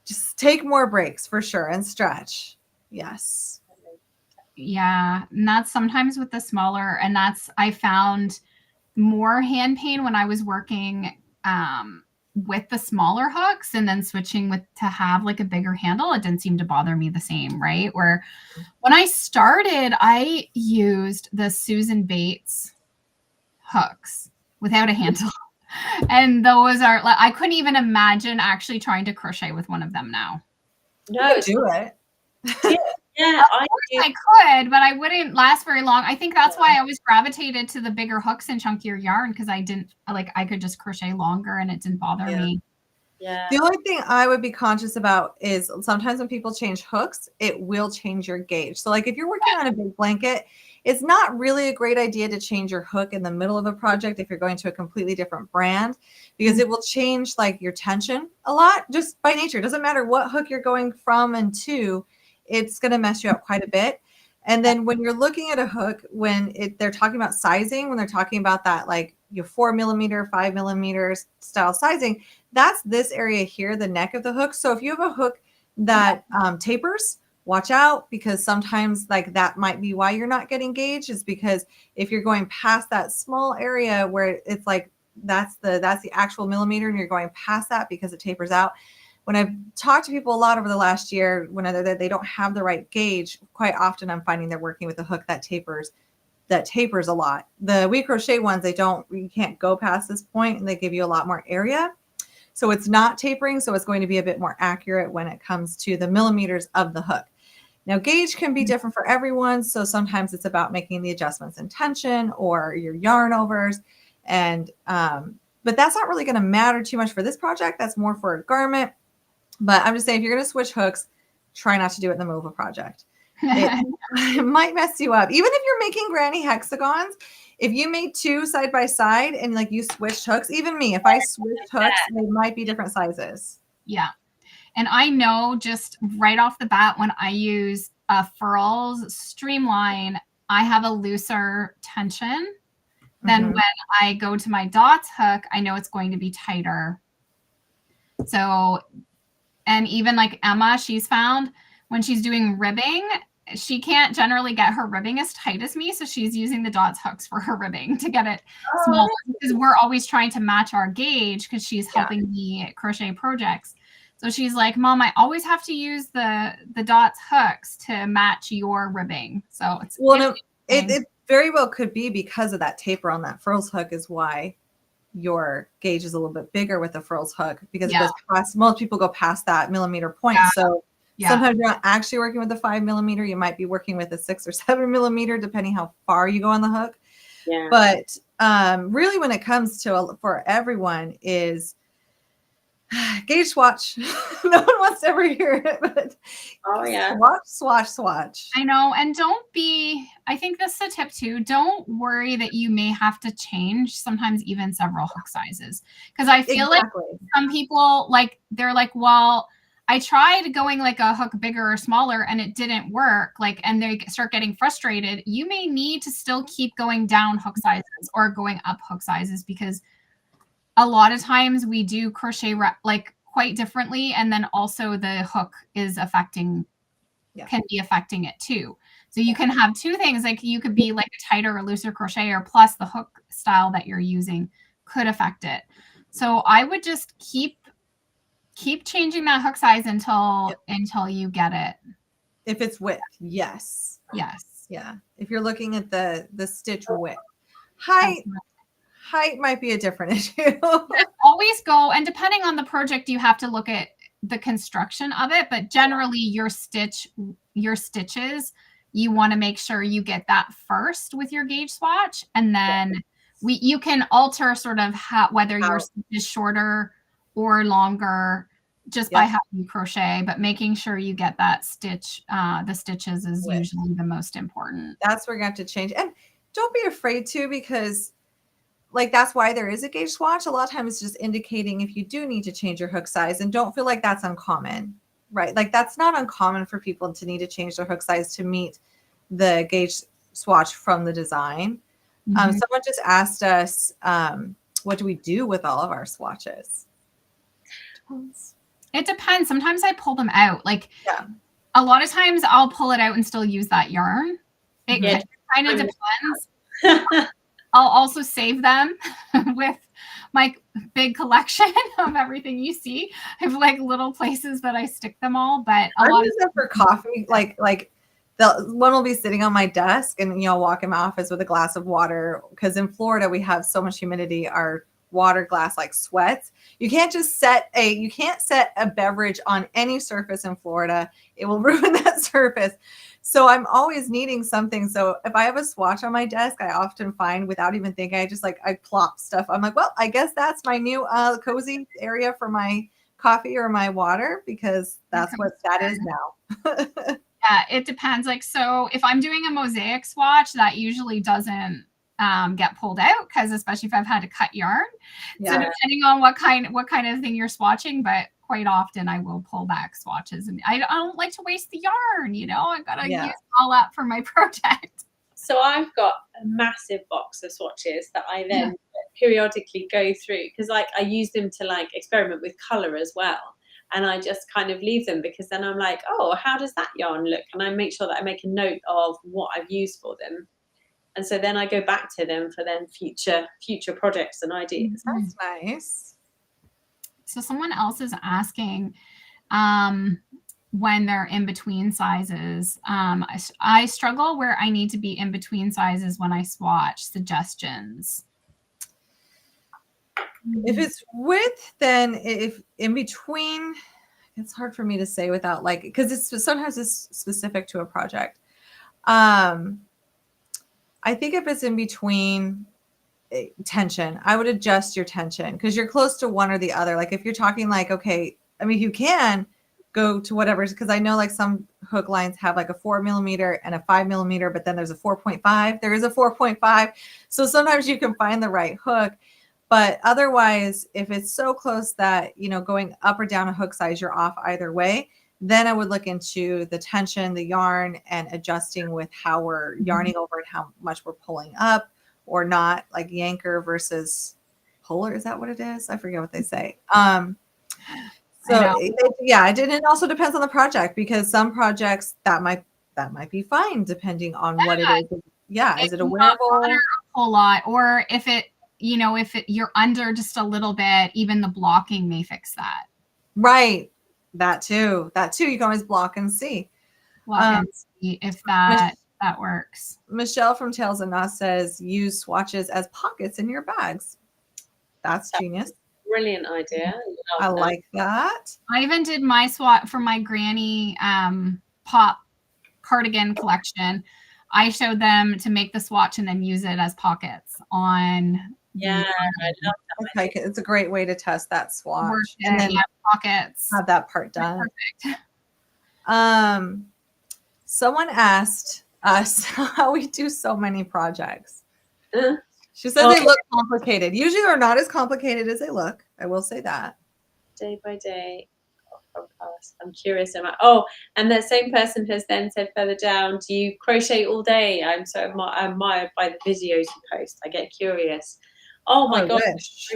just take more breaks for sure and stretch. Yes. Yeah. And that's sometimes with the smaller, and I found more hand pain when I was working, with the smaller hooks and then switching to have like a bigger handle. It didn't seem to bother me the same, right? Where when I started, I used the Susan Bates hooks without a handle. And those are, I couldn't even imagine actually trying to crochet with one of them now. No, do it. Yeah, I do. I could, but I wouldn't last very long. I think that's why I always gravitated to the bigger hooks and chunkier yarn, because I didn't I could just crochet longer and it didn't bother me. Yeah. The only thing I would be conscious about is sometimes when people change hooks, it will change your gauge. So like if you're working on a big blanket, it's not really a great idea to change your hook in the middle of a project if you're going to a completely different brand, because it will change like your tension a lot just by nature. It doesn't matter what hook you're going from and to, it's going to mess you up quite a bit. And then when you're looking at a hook, when they're talking about sizing, when they're talking about that, like your 4 millimeter, 5 millimeters style sizing, that's this area here, the neck of the hook. So if you have a hook that tapers, watch out, because sometimes like that might be why you're not getting gauge, is because if you're going past that small area where it's like that's the actual millimeter and you're going past that because it tapers out. When I've talked to people a lot over the last year, when they don't have the right gauge, quite often I'm finding they're working with a hook that tapers a lot. The We Crochet ones, you can't go past this point and they give you a lot more area. So it's not tapering. So it's going to be a bit more accurate when it comes to the millimeters of the hook. Now, gauge can be different for everyone. So sometimes it's about making the adjustments in tension or your yarn overs. And, but that's not really going to matter too much for this project. That's more for a garment. But I'm just saying, if you're going to switch hooks, try not to do it in the middle of a project. It might mess you up. Even if you're making granny hexagons, if you made two side by side and like you switched hooks, even me, if I switched hooks, they might be different sizes. Yeah. And I know just right off the bat, when I use a Furls Streamline, I have a looser tension than when I go to my dots hook. I know it's going to be tighter. So, and even like Emma, she's found when she's doing ribbing, she can't generally get her ribbing as tight as me. So she's using the dots hooks for her ribbing to get it smaller, because we're always trying to match our gauge, because she's helping me crochet projects. So she's like, Mom, I always have to use the dots hooks to match your ribbing. So it's it very well could be because of that taper on that furls hook is why your gauge is a little bit bigger with the furls hook, because it goes past, most people go past that millimeter point. So sometimes you're not actually working with the 5 millimeter. You might be working with a 6 or 7 millimeter, depending how far you go on the hook. Yeah. But really, when it comes to for everyone is gauge swatch. No one wants to ever hear it, but swatch. I know. And I think this is a tip too. Don't worry that you may have to change sometimes even several hook sizes. Because I feel like some people they're like, well, I tried going like a hook bigger or smaller and it didn't work. And they start getting frustrated. You may need to still keep going down hook sizes or going up hook sizes, because a lot of times we do crochet quite differently. And then also the hook is can be affecting it too. So you can have two things. Like you could be like a tighter or looser crocheter, plus the hook style that you're using could affect it. So I would just keep changing that hook size until you get it. If it's width, yes. Yeah. If you're looking at the stitch width, height might be a different issue. Always go, and depending on the project, you have to look at the construction of it. But generally, your stitches, you want to make sure you get that first with your gauge swatch, and then you can alter sort of whether your stitch is shorter or longer just by how you crochet, but making sure you get that stitch, the stitches is usually the most important. That's where you have to change. And don't be afraid to, because that's why there is a gauge swatch. A lot of times it's just indicating if you do need to change your hook size, and don't feel like that's uncommon, right? That's not uncommon for people to need to change their hook size to meet the gauge swatch from the design. Someone just asked us, what do we do with all of our swatches? It depends. Sometimes I pull them out. A lot of times I'll pull it out and still use that yarn. It kind of depends. I'll also save them with my big collection of everything you see. I have little places that I stick them all, but a lot of stuff for coffee, the one will be sitting on my desk, and I'll walk in my office with a glass of water, because in Florida we have so much humidity. Our water glass like sweats. You can't set a beverage on any surface in Florida. It will ruin that surface. So I'm always needing something. So if I have a swatch on my desk, I often find, without even thinking, I plop stuff. I'm like, well, I guess that's my new cozy area for my coffee or my water, because that's what that is now. Yeah, it depends. Like, so if I'm doing a mosaic swatch, that usually doesn't get pulled out, because especially if I've had to cut yarn. Yeah. So depending on what kind of thing you're swatching, but quite often I will pull back swatches, and I don't like to waste the yarn, I gotta use it all up for my project. So I've got a massive box of swatches that I then periodically go through, because like I use them to like experiment with color as well. And I just kind of leave them, because then I'm like, oh, how does that yarn look? And I make sure that I make a note of what I've used for them. And so then I go back to them for then future projects and ideas. That's nice. So someone else is asking when they're in between sizes. I struggle where I need to be in between sizes when I swatch. Suggestions. If it's width, then if in between, it's hard for me to say without because sometimes it's specific to a project. I think if it's in between tension, I would adjust your tension, because you're close to one or the other. Like if you're talking okay, I mean, you can go to whatever, because I know some hook lines have a 4 millimeter and a 5 millimeter, but then there's a 4.5. There is a 4.5. So sometimes you can find the right hook. But otherwise, if it's so close that, going up or down a hook size, you're off either way, then I would look into the tension, the yarn, and adjusting with how we're yarning over and how much we're pulling up or not, like yanker versus puller. Is that what it is? I forget what they say. It also depends on the project, because some projects that might be fine depending on what it is. Yeah. Is it a wearable? A whole lot, or if you're under just a little bit, even the blocking may fix that. Right. That too. You can always block and see. And see if that works. Michelle from Tails and Knots says, use swatches as pockets in your bags. That's genius. Brilliant idea. I like that. I even did my swatch for my granny pop cardigan collection. I showed them to make the swatch and then use it as pockets on. Yeah, I love that. Okay, it's a great way to test that swatch. And then pockets. Have that part done. Perfect. Someone asked us how we do so many projects. She said they look complicated. Usually they're not as complicated as they look. I will say that. Day by day. I'm curious about. And the same person has then said further down, do you crochet all day? I'm so admired by the videos you post. I get curious. Oh my gosh,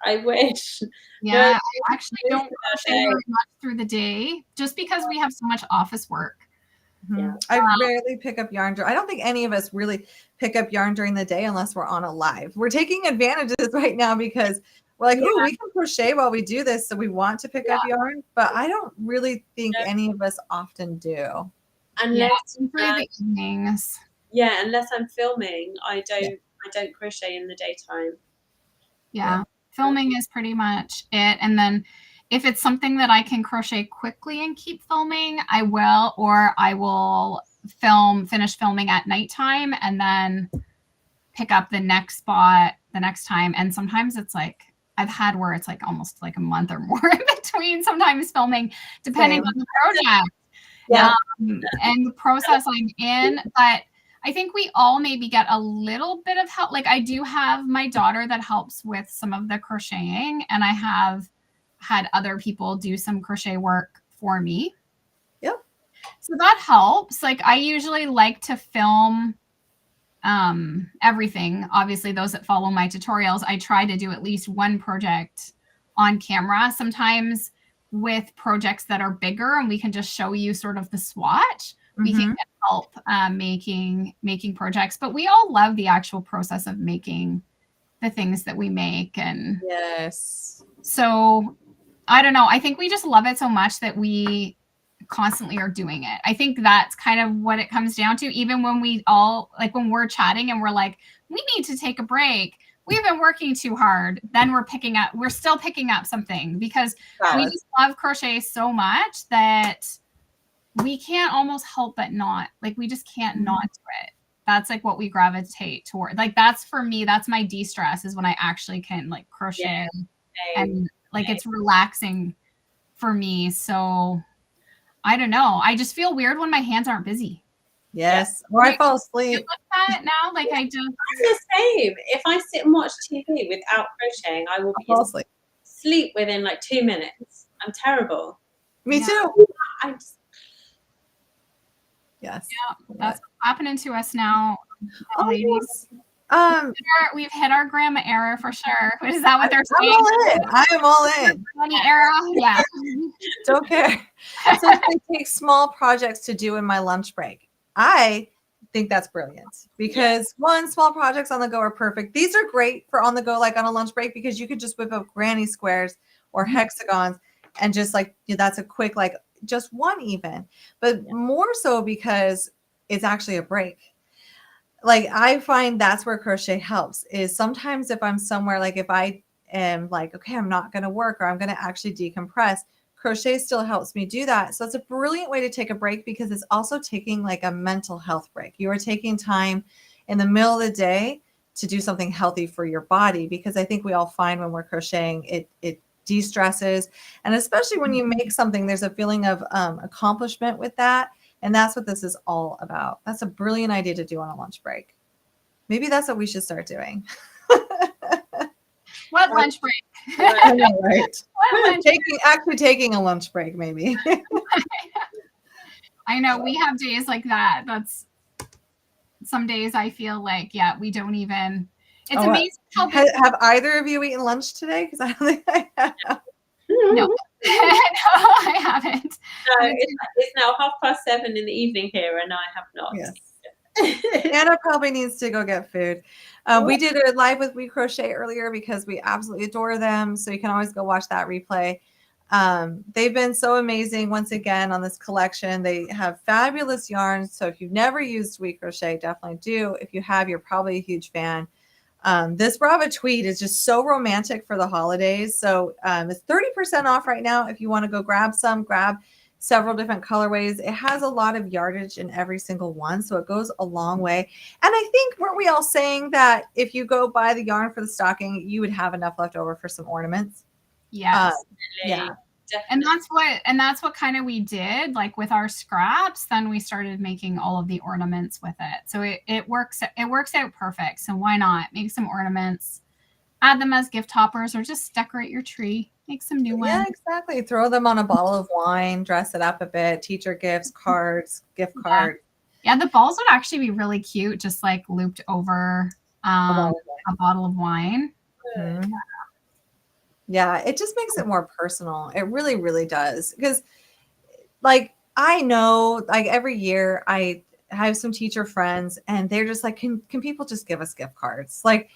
I wish. Yeah, I actually don't crochet very much through the day, just because we have so much office work. Yeah. I rarely pick up yarn. I don't think any of us really pick up yarn during the day unless we're on a live. We're taking advantages right now because we're like, oh, we can crochet while we do this. So we want to pick up yarn, but I don't really think any of us often do. Unless the evenings. Yeah, unless I'm filming, I don't crochet in the daytime. Yeah. Filming is pretty much it. And then if it's something that I can crochet quickly and keep filming, I will, or I will finish filming at nighttime and then pick up the next spot the next time. And sometimes it's I've had where it's almost a month or more in between sometimes filming, depending on the project. And the process I'm in. But I think we all maybe get a little bit of help. I do have my daughter that helps with some of the crocheting, and I have had other people do some crochet work for me. Yep. So that helps. I usually like to film everything. Obviously, those that follow my tutorials, I try to do at least one project on camera. Sometimes with projects that are bigger and we can just show you sort of the swatch, we can get help making projects. But we all love the actual process of making the things that we make. And so I don't know. I think we just love it so much that we constantly are doing it. I think that's kind of what it comes down to. Even when we all when we're chatting and we're we need to take a break, we've been working too hard, then we're still picking up something because we just love crochet so much that we can't almost help but not. Like, we just can't not do it. That's like what we gravitate toward. Like, that's for me, that's my de-stress, is when I actually can like crochet and like it's relaxing for me. So I don't know. I just feel weird when my hands aren't busy. Yes. Or I fall asleep. You look at it now, like I just. I'm the same. If I sit and watch TV without crocheting, I will fall asleep. Sleep within like 2 minutes. I'm terrible. Me too. I'm just, yes. Yeah, that's what's happening to us now, ladies. We've hit our grandma era for sure. Is that what they're saying? I am all in. Granny era, yeah. Don't care. So I take small projects to do in my lunch break. I think that's brilliant because one, small projects on the go are perfect. These are great for on the go, like on a lunch break, because you could just whip up granny squares or hexagons and just like, that's a quick, like just one even, but more so because it's actually a break. Like, I find that's where crochet helps, is sometimes if I'm somewhere, like if I am like, okay, I'm not going to work or I'm going to actually decompress, crochet still helps me do that. So it's a brilliant way to take a break because it's also taking like a mental health break. You are taking time in the middle of the day to do something healthy for your body, because I think we all find when we're crocheting, it de-stresses. And especially when you make something, there's a feeling of accomplishment with that. And that's what this is all about. That's a brilliant idea to do on a lunch break. Maybe that's what we should start doing. What lunch break? I know, right? Taking a lunch break, maybe. I know we have days like that. That's some days I feel like, we don't even. It's amazing how have either of you eaten lunch today? Because I don't think I have. No. No, I haven't. No, it's now 7:30 in the evening here, and I have not. Yes. Anna probably needs to go get food. We did a live with We Crochet earlier because we absolutely adore them. So you can always go watch that replay. They've been so amazing once again on this collection. They have fabulous yarns. So if you've never used We Crochet, definitely do. If you have, you're probably a huge fan. This Brava tweed is just so romantic for the holidays. So it's 30% off right now. If you want to go grab several different colorways. It has a lot of yardage in every single one, so it goes a long way. And I think, weren't we all saying that if you go buy the yarn for the stocking, you would have enough left over for some ornaments? Yes. Yeah. Definitely. And that's what kind of we did, like with our scraps. Then we started making all of the ornaments with it. So it works out perfect. So why not make some ornaments, add them as gift toppers, or just decorate your tree, make some new ones. Yeah, exactly. Throw them on a bottle of wine, dress it up a bit, teacher gifts, cards, gift cards. Yeah, the balls would actually be really cute, just like looped over a bottle of wine. Mm-hmm. Yeah, it just makes it more personal. It really, really does. Because, like, I know, like, every year I have some teacher friends, and they're just like, can people just give us gift cards? Like,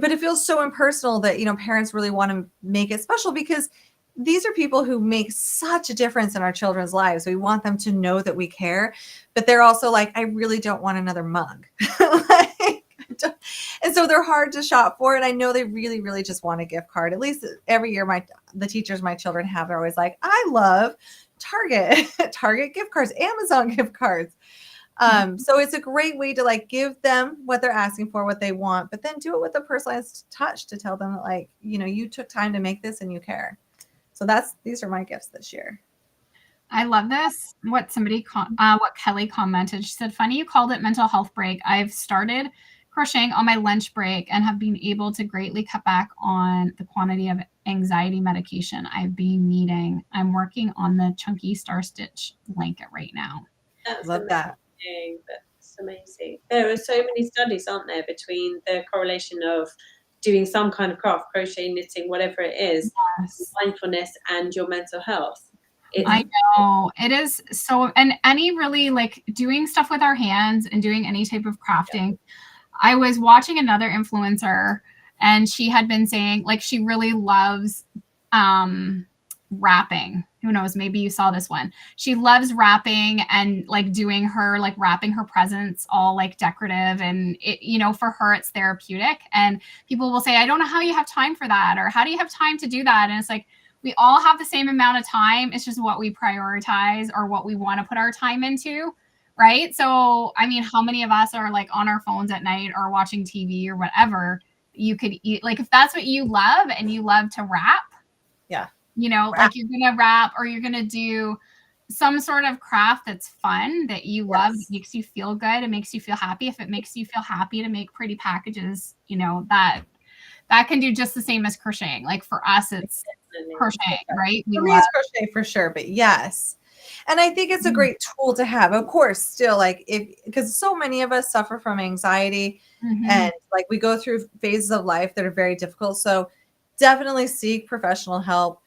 but it feels so impersonal that, parents really want to make it special, because these are people who make such a difference in our children's lives. We want them to know that we care, but they're also like, I really don't want another mug. And so they're hard to shop for. And I know they really, really just want a gift card. At least every year, the teachers my children have, they're always like, I love Target gift cards, Amazon gift cards. So it's a great way to like give them what they're asking for, what they want, but then do it with a personalized touch to tell them that, like, you took time to make this and you care. So these are my gifts this year. I love this. What Kelly commented, she said, funny you called it mental health break. I've started crocheting on my lunch break and have been able to greatly cut back on the quantity of anxiety medication I've been needing. I'm working on the chunky star stitch blanket right now. Love that. That's amazing. There are so many studies, aren't there, between the correlation of doing some kind of craft, crochet, knitting, whatever it is, mindfulness and your mental health. I know it is so, and any really like doing stuff with our hands and doing any type of crafting. Yeah. I was watching another influencer, and she had been saying like she really loves wrapping. Who knows? Maybe you saw this one. She loves wrapping and like doing her, like wrapping her presents all like decorative. And it, you know, for her, it's therapeutic. And people will say, I don't know how you have time for that. Or how do you have time to do that? And it's like, we all have the same amount of time. It's just what we prioritize or what we want to put our time into. Right. So, I mean, how many of us are like on our phones at night or watching TV or whatever? You could eat, like, if that's what you love and you love to wrap, Yeah. you know, like you're going to wrap or you're going to do some sort of craft that's fun that you love, that makes you feel good. It makes you feel happy. If it makes you feel happy to make pretty packages, you know, that can do just the same as crocheting. Like for us, it's crocheting, right? For me, it's crochet for sure, but yes. And I think it's a great tool to have. Of course, still like because so many of us suffer from anxiety and like we go through phases of life that are very difficult. So definitely seek professional help.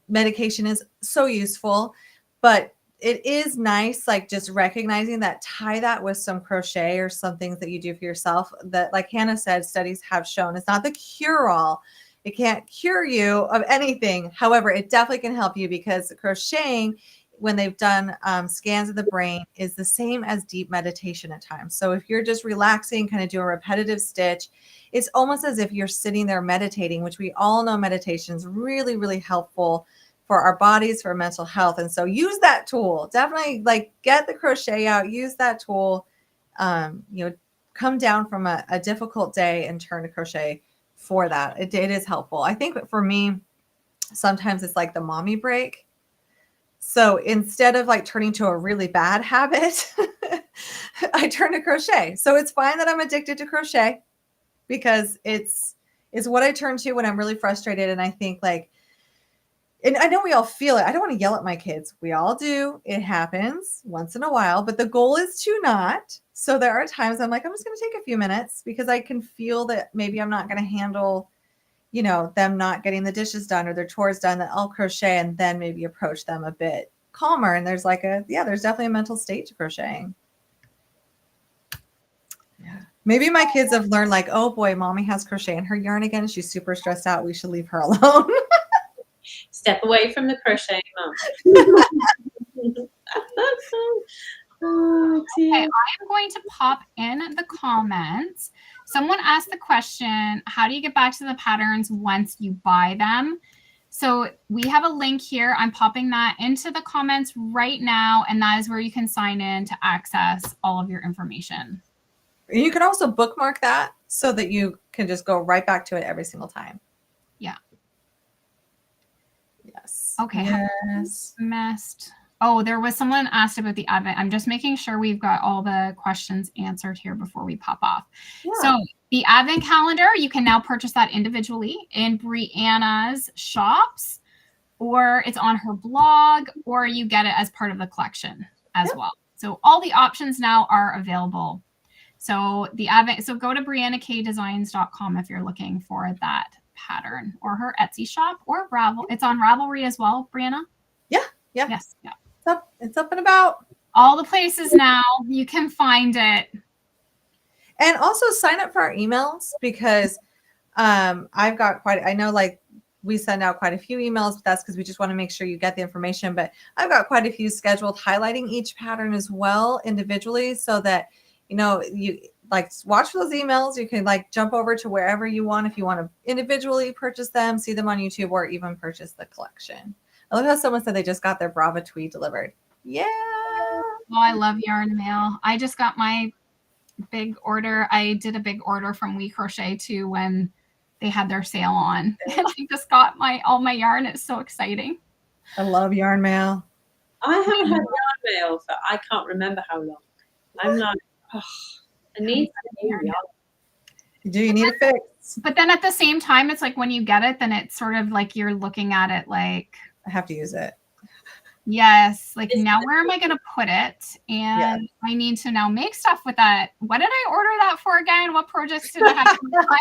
Medication is so useful, but it is nice, like just recognizing that, tie that with some crochet or some things that you do for yourself that, like Hannah said, studies have shown it's not the cure-all. It can't cure you of anything. However, it definitely can help you because crocheting, when they've done scans of the brain, is the same as deep meditation at times. So if you're just relaxing, kind of do a repetitive stitch, it's almost as if you're sitting there meditating, which we all know meditation is really, really helpful for our bodies, for mental health. And so use that tool. Definitely like get the crochet out, use that tool, you know, come down from a difficult day and turn to crochet for that. It is helpful. I think for me, sometimes it's like the mommy break. So instead of like turning to a really bad habit, I turn to crochet. So it's fine that I'm addicted to crochet because it's what I turn to when I'm really frustrated. And I think like, and I know we all feel it. I don't want to yell at my kids. We all do. It happens once in a while, but the goal is to not. So there are times I'm like, I'm just going to take a few minutes because I can feel that maybe I'm not going to handle, you know, them not getting the dishes done or their chores done, that I'll crochet and then maybe approach them a bit calmer. And there's like there's definitely a mental state to crocheting. Yeah. Maybe my kids have learned like, oh boy, mommy has crochet in her yarn again. She's super stressed out. We should leave her alone. Step away from the crochet, Mum. Oh, okay, I am going to pop in the comments. Someone asked the question, how do you get back to the patterns once you buy them? So we have a link here. I'm popping that into the comments right now. And that is where you can sign in to access all of your information. You can also bookmark that so that you can just go right back to it every single time. Yeah. Yes. Okay. Yes. Missed. Oh, there was someone asked about the Advent. I'm just making sure we've got all the questions answered here before we pop off. Yeah. So the Advent calendar, you can now purchase that individually in Brianna's shops, or it's on her blog, or you get it as part of the collection as well. So all the options now are available. So the Advent, so go to briannakdesigns.com if you're looking for that pattern, or her Etsy shop, or Ravel. It's on Ravelry as well, Brianna? Yeah. Yeah. Yes. Yeah. It's up and about. All the places now you can find it. And also sign up for our emails because I've got I know like we send out quite a few emails, but that's because we just want to make sure you get the information. But I've got quite a few scheduled highlighting each pattern as well individually so that, you know, you like watch for those emails. You can like jump over to wherever you want if you want to individually purchase them, see them on YouTube, or even purchase the collection. I love how someone said they just got their Brava tweed delivered. Yeah. Oh, I love yarn mail. I just got my big order. I did a big order from We Crochet too when they had their sale on. And I just got all my yarn. It's so exciting. I love yarn mail. I haven't had yarn mail for I can't remember how long. I'm like, oh, I need some yarn. Do you need a fix? But then at the same time, it's like when you get it, then it's sort of like you're looking at it like, I have to use it. Yes. Like now where am I going to put it? And I need to now make stuff with that. What did I order that for again? What projects did I have to buy?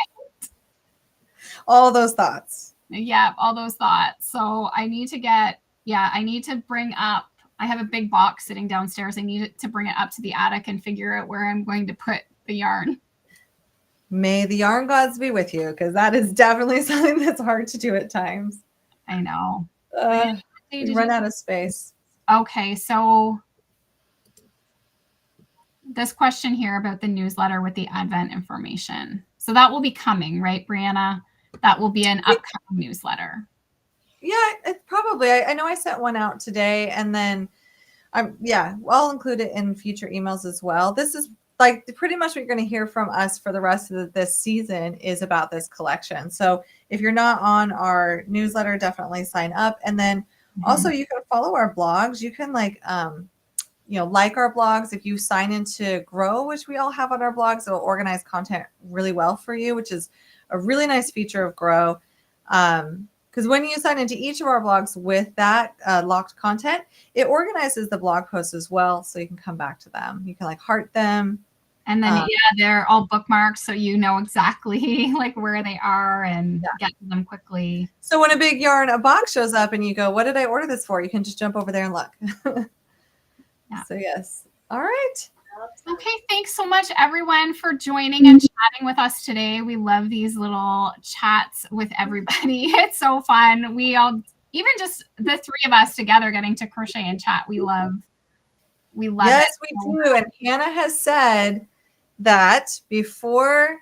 All those thoughts. Yeah, all those thoughts. So I need to I need to bring up, I have a big box sitting downstairs. I need to bring it up to the attic and figure out where I'm going to put the yarn. May the yarn gods be with you, because that is definitely something that's hard to do at times. I know. We run out of space. Okay, so this question here about the newsletter with the Advent information. So that will be coming, right, Brianna? That will be an upcoming newsletter. Yeah, it probably. I know I sent one out today, and then I'll include it in future emails as well. This is like pretty much what you're going to hear from us for the rest of this season is about this collection. So if you're not on our newsletter, definitely sign up. And then also you can follow our blogs. You can like our blogs. If you sign into Grow, which we all have on our blogs, it'll organize content really well for you, which is a really nice feature of Grow. Because when you sign into each of our blogs with that locked content, it organizes the blog posts as well, so you can come back to them. You can like heart them. And then, they're all bookmarked, so you know exactly like where they are and get to them quickly. So when a big yarn, a box shows up and you go, what did I order this for? You can just jump over there and look. So yes. All right. Okay, thanks so much, everyone, for joining and chatting with us today. We love these little chats with everybody. It's so fun. We all, even just the three of us together getting to crochet and chat, we love yes, it. we do. And Hannah has said that before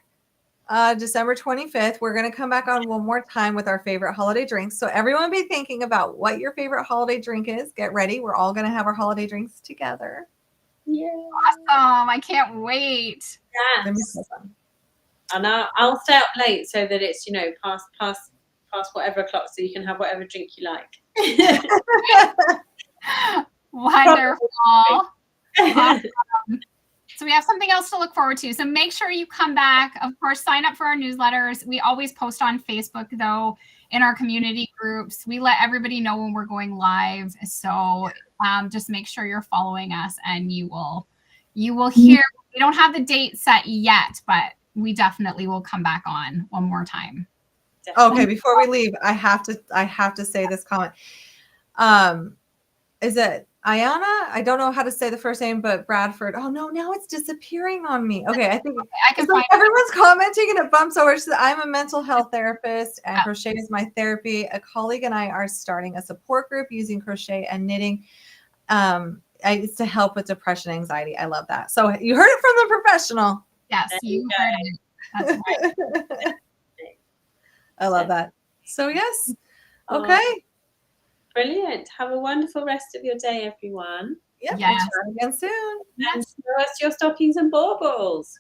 December 25th, we're going to come back on one more time with our favorite holiday drinks. So everyone be thinking about what your favorite holiday drink is. Get ready. We're all going to have our holiday drinks together. Yeah. Awesome. I can't wait. Yes. And I'll stay up late so that it's, past whatever o'clock so you can have whatever drink you like. Wonderful. Awesome. So we have something else to look forward to. So make sure you come back. Of course, sign up for our newsletters. We always post on Facebook, though, in our community groups. We let everybody know when we're going live. So just make sure you're following us, and you will hear. We don't have the date set yet, but we definitely will come back on one more time. Definitely. Okay, before we leave, I have to say this comment. Is it Ayana? I don't know how to say the first name, but Bradford. Oh no, now it's disappearing on me. Okay, I think I can find everyone's commenting and it bumps over. She said, I'm a mental health therapist and crochet is my therapy. A colleague and I are starting a support group using crochet and knitting. It's to help with depression and anxiety. I love that. So you heard it from the professional. Yes, you heard it. That's right. I love that. So yes. Okay. Brilliant. Have a wonderful rest of your day, everyone. Yep. Yes. We'll chat again soon. And show us your stockings and baubles.